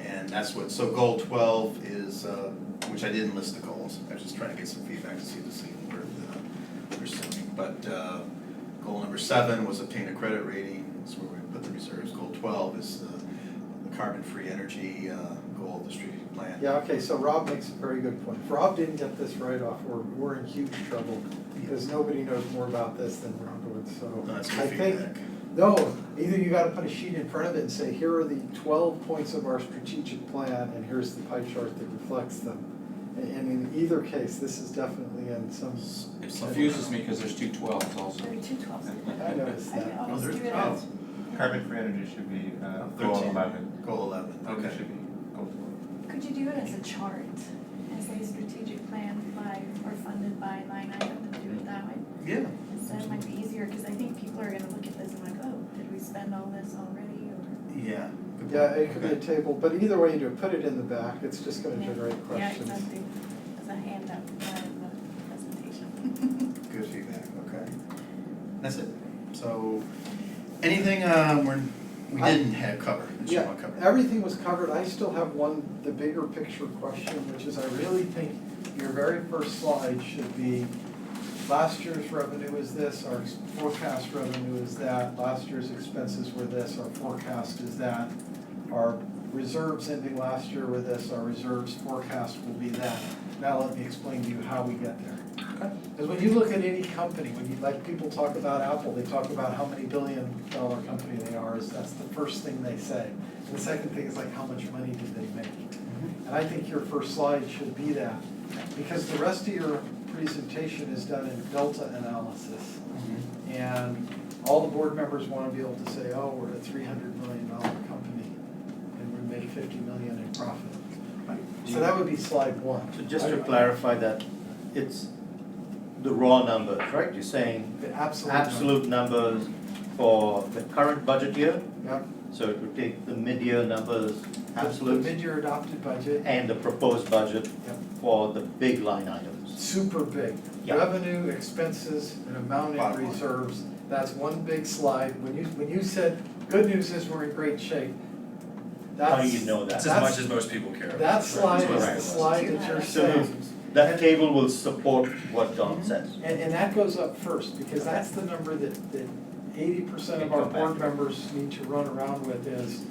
And that's what, so goal 12 is, which I didn't list the goals, I was just trying to get some feedback to see where we're pursuing. But goal number 7 was obtain a credit rating, that's where we put the reserves. Goal 12 is the carbon-free energy goal of the strategic plan. Yeah, okay, so Rob makes a very good point. If Rob didn't get this right off, we're in huge trouble, because nobody knows more about this than Rob would, so. No, that's I good think, feedback. no, either you gotta put a sheet in front of it and say, here are the 12 points of our strategic plan, and here's the pie chart that reflects them. And in either case, this is definitely in some. It confuses me because there's 2 12s also. There are 2 12s. I noticed I that. can Oh, almost there's do it 12. out. Carbon-free energy should be goal 13. 11. Goal 11, Then it okay. should be goal 12. Could you do it as a chart, as a strategic plan by, or funded by line item, and do it that way? Yeah. Instead, it might be easier, because I think people are gonna look at this and like, oh, did we spend all this already, or? Yeah. Good Yeah, point. it could be a table, but either way you do it, put it in the back, it's just gonna Yeah. generate Yeah, questions. exactly, as a handout, part of the presentation. Good feedback, okay. That's it. So, anything we didn't have covered, that you Yeah, want to cover? everything was covered. I still have the bigger picture question, which is I really think your very first slide should be, last year's revenue is this, our forecast revenue is that, last year's expenses were this, our forecast is that, our reserves ending last year were this, our reserves forecast will be that. Now let me explain to you how we get there. Because when you look at any company, when you, like people talk about Apple, they talk about how many billion-dollar company they are, that's the first thing they say. And the second thing is like, how much money did they make? And I think your first slide should be that, because the rest of your presentation is done in delta analysis. And all the board members want to be able to say, oh, we're a $300 million company, and we make 50 million in profit. So that would be slide 1. so just to clarify that, it's the raw numbers, right? You're saying The absolute. absolute numbers for the current budget year? Yep. So it would take the mid-year numbers, absolute, The mid-year adopted budget, and the proposed budget Yep. for the big line items. super big. Yeah. Revenue, expenses, and amount Bottom in line. reserves, that's one big slide. When you said, good news is we're in great shape, How do that's, you know that? That's as much as most people care about. that right? slide That's what is I the was. slide that you're So saying. that table will support what Don says. And that goes up first, because that's the number that 80% of our Come back board to. members need to run around with is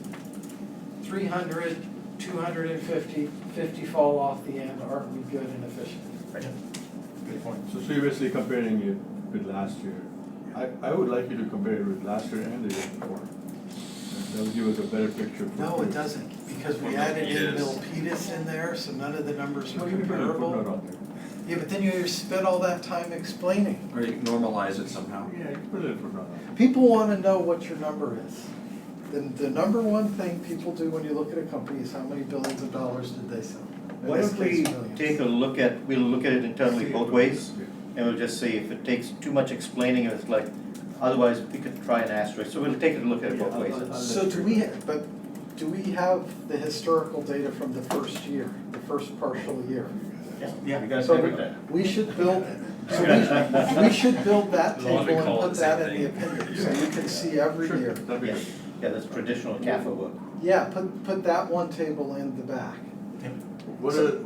300, 250, 50 fall off the end, aren't we good and efficient? Good point. So you're basically comparing it with last year. I would like you to compare it with last year and the year before. That would give us a better picture. No, it doesn't, because we added in Yes. Milpitas in there, so none of the numbers No, are you can put a footnote comparable. on there. Yeah, but then you spent all that time explaining. Or you can normalize it somehow. Yeah, you can put a little footnote on there. People wanna know what your number is. The number one thing people do when you look at a company is how many billions of dollars did they sell? In Why this don't we case, millions. take a look at, we'll look at it internally See both it. ways, Yeah. and we'll just see if it takes too much explaining, it's like, otherwise we could try an asterisk, so we'll take a look at it both Yeah, ways. I'll So let do you- we, do we have the historical data from the first year, the first partial year? Yeah, you guys So agree with that? we should build, we should build that As long as we table and call it put the that same in the thing. appendix, so you can see every Sure, year. that'd be Yeah, good. yeah, that's traditional CAFA work. Yeah, put that one table in the back. One So-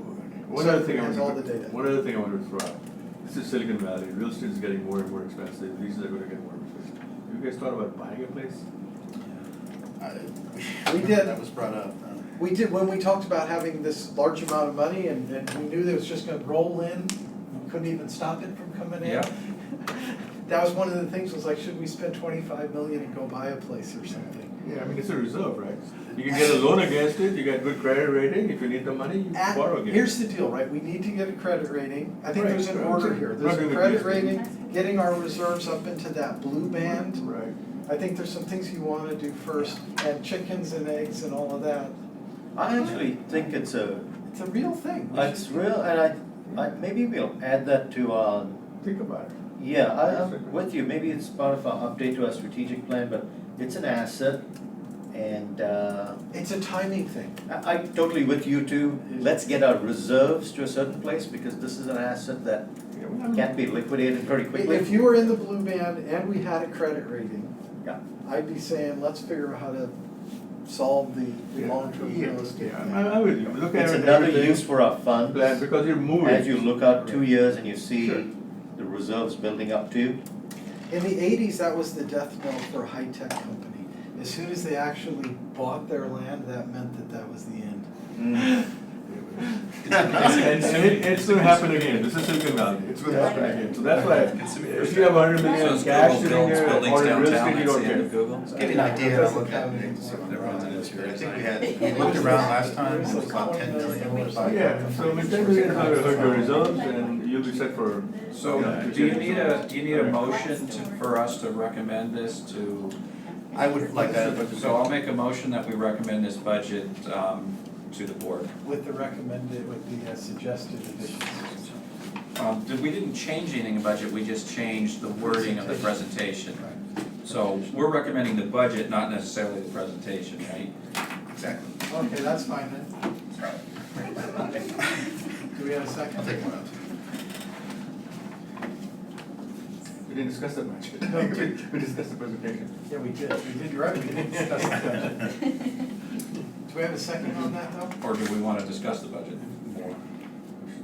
other thing I has want all the to, data. one other thing I want to throw out. This is Silicon Valley, real estate is getting more and more expensive, leases are gonna get more expensive. You guys thought about buying a place? We did. That was brought up. We did, when we talked about having this large amount of money and we knew that it was just gonna roll in, we couldn't even stop it from coming in. Yeah. That was one of the things, was like, should we spend 25 million and go buy a place or something? Yeah, I mean, it's a reserve, right? You can get a loan against it, you get good credit rating, if you need the money, you borrow against it. Here's the deal, right, we need to get a credit rating, I think Right, there's an right. order here, there's Running a with credit this. rating, getting our reserves up into that blue band. Right. I think there's some things you wanna do first, and chickens and eggs and all of that, I actually think it's a, it's a real thing. it's real, and maybe we'll add that to our, Think about it. yeah, I'm with you, maybe it's part of our update to our strategic plan, but it's an asset. And It's a timing thing. I'm totally with you too, let's get our reserves to a certain place, because this is an asset that Yeah, well, can't be liquidated very quickly. If you were in the blue band and we had a credit rating, Yeah. I'd be saying, let's figure out how to solve the Yeah. long-term Yeah, real estate yeah, thing. I'm with you, look at It's it, another everything, use for our funds. plan, because you're moving. As you look out 2 Right. years and you see Sure. the reserves building up too. In the eighties, that was the death knell for a high-tech company. As soon as they actually bought their land, that meant that that was the end. And it's gonna happen again, this is Silicon Valley, it's gonna happen again, so that's why, if you have 100 million So in is cash Google sitting builds there, buildings or in real downtown, estate, you that's don't the end care. of Google? Get an idea, I'll look at it, see what everyone's in this here. I think we looked around last time, it was about 10 million. Yeah, so I mean, 10 million is not gonna hurt your reserves, and you'll be set for. So, do you need a motion for us to recommend this to? I would like that. So I'll make a motion that we recommend this budget, to the board. With the recommended, with the suggested additions. We didn't change anything in budget, we just changed the wording of the presentation. So we're recommending the budget, not necessarily the presentation, right? Exactly. Okay, that's fine then. Do we have a I'll second? take one out. We didn't discuss the budget, we discussed the presentation. Yeah, we did, you're right, we didn't discuss that. Do we have a second on that though? Or do we wanna discuss the budget more?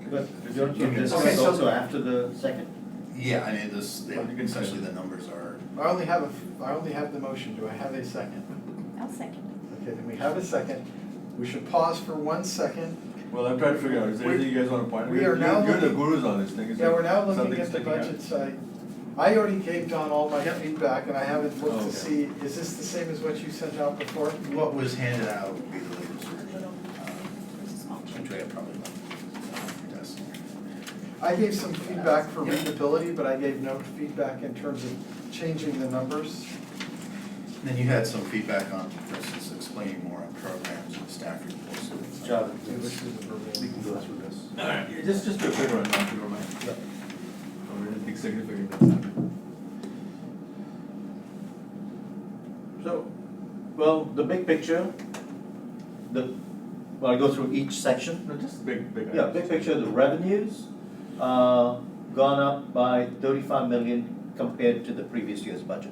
But don't you Okay, discuss so- also after the second? Yeah, I mean, this, Well, you can say essentially it. the numbers are, I only have the motion, do I have a second? I'll second. Okay, then we have a second. We should pause for 1 second. Well, I'm trying to figure out, is there anything you guys wanna point out? We are now You're the looking- gurus on this thing, is Yeah, we're now looking something at the sticking out? budget side. I already gave Don all my Yep. feedback and I haven't looked Oh, to okay. see, is this the same as what you sent out before? what was handed out would be the latest version. There's a small change. Which I probably left your desk. I gave some feedback for readability, but I gave no feedback in terms of changing the numbers. And then you had some feedback on, for instance, explaining more on programs and staff reports. John. We can go through this. Alright, just do a quick run, if you don't mind. Or anything significant that's happened. So, well, the big picture, I'll go through each section. No, just big. Yeah, big picture, the revenues, gone up by 35 million compared to the previous year's budget.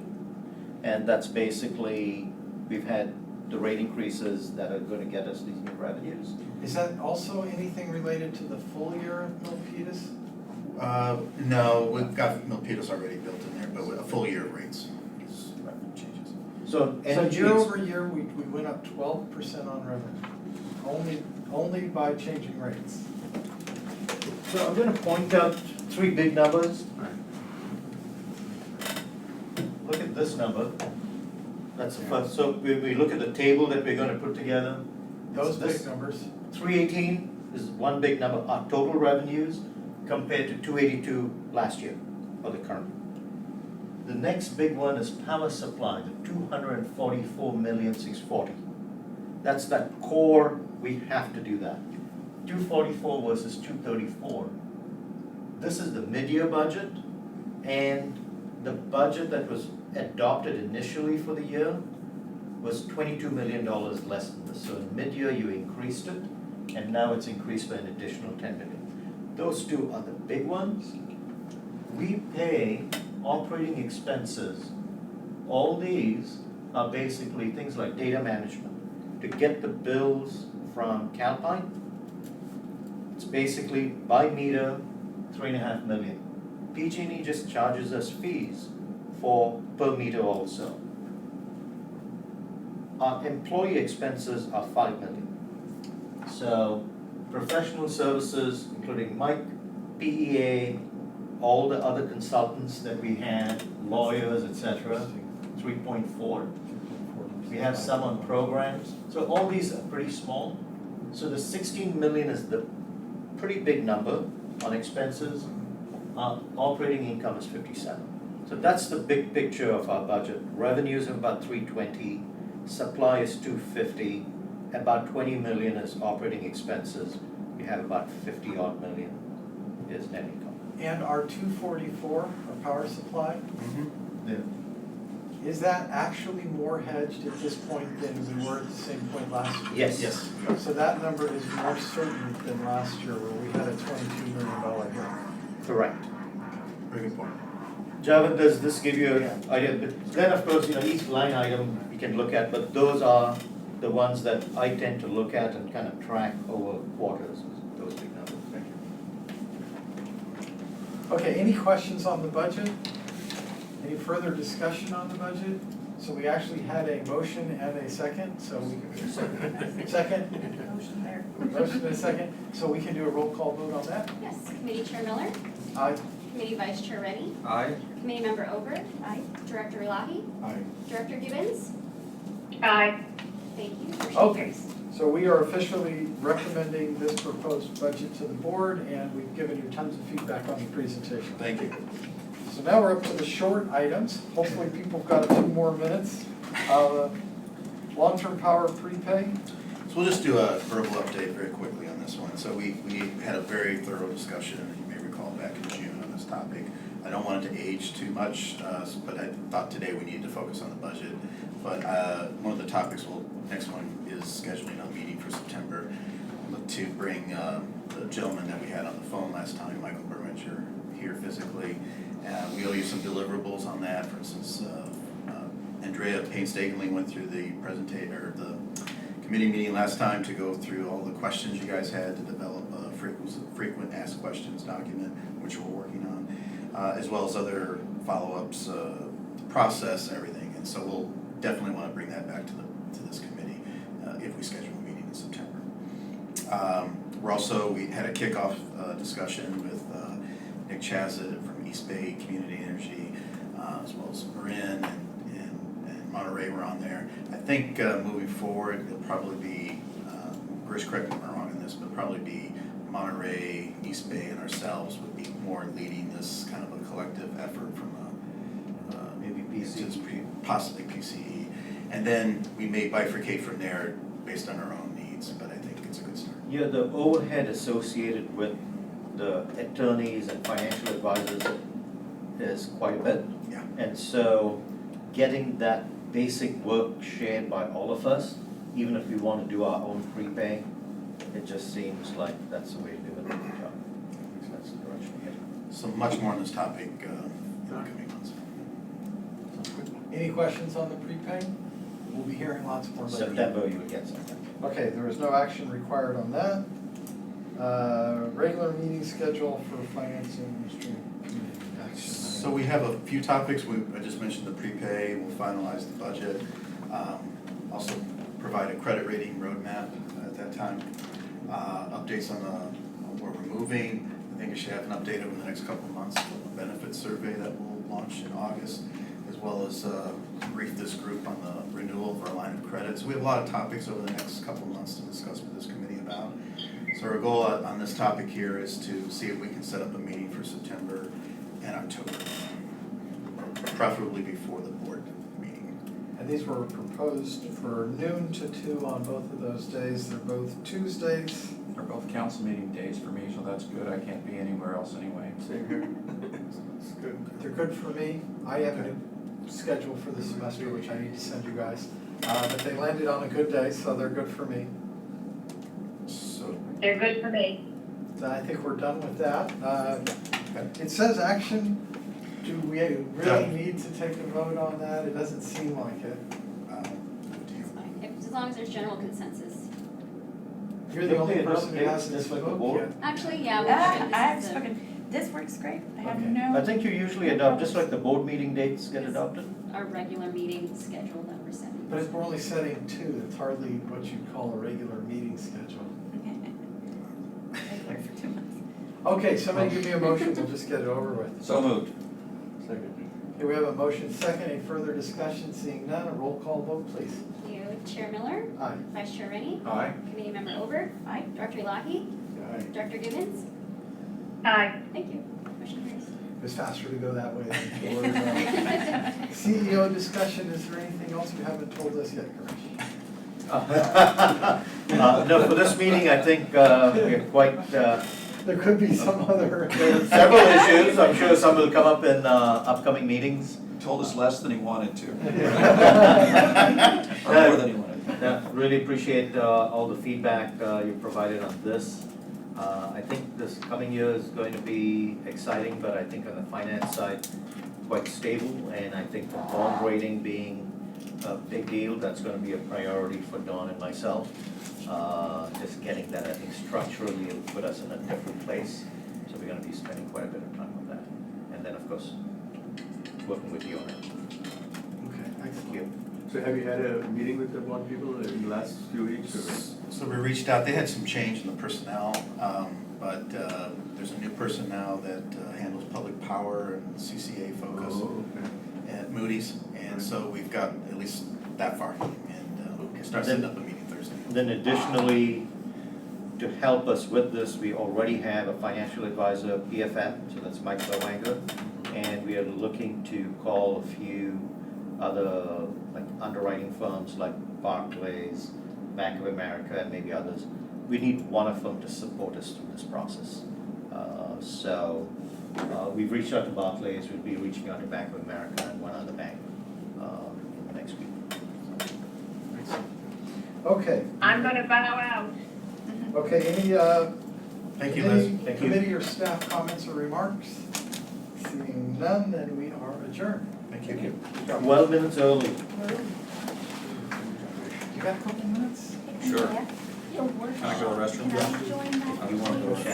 And that's basically, we've had the rate increases that are gonna get us these new revenues. Is that also anything related to the full year of Milpitas? No, we've got Milpitas already built in there, but with a full year of rates is changes. So So energy, year over year, we went up 12% on revenue, only by changing rates. so I'm gonna point out three big numbers. Look at this number. That's the first, so we look at the table that we're gonna put together. Those This- big numbers. 318 is one big number, our total revenues compared to 282 last year, or the current. The next big one is power supply, the 244,640,000. That's that core, we have to do that. 244 versus 234. This is the mid-year budget, and the budget that was adopted initially for the year was $22 million less than this. So in mid-year, you increased it, and now it's increased by an additional 10 million. Those two are the big ones. We pay operating expenses. All these are basically things like data management. To get the bills from Calpine, it's basically by meter, 3.5 million. PG&E just charges us fees for per meter also. Our employee expenses are 5 million. So professional services, including Mike, PEA, all the other consultants that we had, lawyers, etc., 3.4. we have some on programs. So all these are pretty small. So the 16 million is the pretty big number on expenses. Operating income is 57. So that's the big picture of our budget. Revenues of about 320, supply is 250, about 20 million is operating expenses. We have about 50 odd million is net income. And our 244, our power supply, Yeah. is that actually more hedged at this point than we were at the same point last year? Yes. So that number is more certain than last year where we had a $22 million hit. Correct. Very good point. Javed, does this give you an idea? But then, of course, each line item you can look at, but those are the ones that I tend to look at and kind of track over quarters, those big numbers. Thank you. Okay, any questions on the budget? Any further discussion on the budget? So we actually had a motion and a second, so we can, second? Motion there. Motion and a second, so we can do a roll call vote on that? Yes, Committee Chair Miller, Aye. Committee Vice Chair Reddy, Aye. Committee Member Over, Aye. Director Elahi, Aye. Director Gibbons. Aye. Thank you. Motion Okay. carries. So we are officially recommending this proposed budget to the board, and we've given you tons of feedback on the presentation. Thank you. So now we're up to the short items. Hopefully people have got a few more minutes. Long-term power prepay. So we'll just do a verbal update very quickly on this one. So we had a very thorough discussion, you may recall, back in June on this topic. I don't want it to age too much, but I thought today we needed to focus on the budget. But one of the topics, next one is scheduling a meeting for September. Look to bring the gentleman that we had on the phone last time, Michael Berwinger, here physically. We owe you some deliverables on that. For instance, Andrea painstakingly went through the presentation or the committee meeting last time to go through all the questions you guys had to develop a frequent asked questions document, which we're working on, as well as other follow-ups, process and everything. And so we'll definitely want to bring that back to this committee if we schedule a meeting in September. We had a kickoff discussion with Nick Chazet from East Bay Community Energy, as well as Marin and Monterey were on there. I think moving forward, it'll probably be, Grish, correct me if I'm wrong in this, but probably be Monterey, East Bay, and ourselves would be more leading this kind of a collective effort from Maybe PCE. Possibly PCE. And then we may bifurcate from there based on our own needs, but I think it's a good start. Yeah, the overhead associated with the attorneys and financial advisors is quite a bit. Yeah. And so getting that basic work shared by all of us, even if we want to do our own prepay, it just seems like that's the way to do it. That's the direction we're heading. So much more on this topic in the coming months. Any questions on the prepay? We'll be hearing lots more later. September, you would get something. Okay, there is no action required on that. Regular meeting schedule for financing stream committee action. So we have a few topics. I just mentioned the prepay. We'll finalize the budget. Also provide a credit rating roadmap at that time. Updates on where we're moving. I think we should have an update over the next couple of months for the benefits survey that we'll launch in August, as well as brief this group on the renewal of our line of credit. So we have a lot of topics over the next couple of months to discuss with this committee about. So our goal on this topic here is to see if we can set up a meeting for September and October, preferably before the board meeting. And these were proposed for noon to 2 on both of those days. They're both Tuesdays. They're both council meeting days for me, so that's good. I can't be anywhere else anyway. Same here. It's good. They're good for me. I have a new schedule for the semester, which I need to send you guys. But they landed on a good day, so they're good for me. So They're good for me. So I think we're done with that. It says action. Do we really need to take a vote on that? It doesn't seem like it. It's fine, as long as there's general consensus. You're the only person who hasn't Just like the spoken board. yet. Actually, yeah, we should. I've This is the- spoken, this works great, I have Okay. no. I think you usually adopt, just like the board meeting dates get adopted. Our regular meeting schedule that we're setting. But if we're only setting 2, it's hardly what you'd call a regular meeting schedule. I've worked for 2 months. Okay, somebody give me a motion, we'll just get it over with. So moved. Okay, we have a motion second. Any further discussion? Seeing none, a roll call vote, please. Thank you. Chair Miller, Aye. Vice Chair Rennie, Aye. Committee Member Ober, Aye. Director Ilahi, Aye. Director Givens. Aye. Thank you. Motion carries. It was faster to go that way than forward. CEO discussion, is there anything else you haven't told us yet, Girish? No, for this meeting, I think we're quite, There could be some other. several issues. I'm sure some will come up in upcoming meetings. Told us less than he wanted to, Yeah. or more than he wanted. Really appreciate all the feedback you provided on this. I think this coming year is going to be exciting, but I think on the finance side, quite stable. And I think the bond rating being a big deal, that's gonna be a priority for Dawn and myself. Just getting that, I think structurally it'll put us in a different place. So we're gonna be spending quite a bit of time on that. And then, of course, working with you on it. Okay, Thank excellent. you. So have you had a meeting with the one people in the last few weeks, or? So we reached out, they had some change in the personnel, but there's a new person now that handles public power and CCA focus Oh, okay. at Moody's. And so we've got at least that far, and we'll start setting up a meeting Thursday. Then additionally, to help us with this, we already have a financial advisor, PFM, so that's Mike Zerwanger. And we are looking to call a few other, like underwriting firms like Barclays, Bank of America, and maybe others. We need one of them to support us through this process. We've reached out to Barclays, we'll be reaching out to Bank of America and one other bank in the next week. Okay, I'm gonna bow out. okay, any, Thank you, Liz. Thank you. committee or staff comments or remarks? Seeing none, then we are adjourned. Thank you. 12 minutes early. You got a couple minutes? Sure. Your work. Can I go to the restroom? Can I join that? You wanna go chat?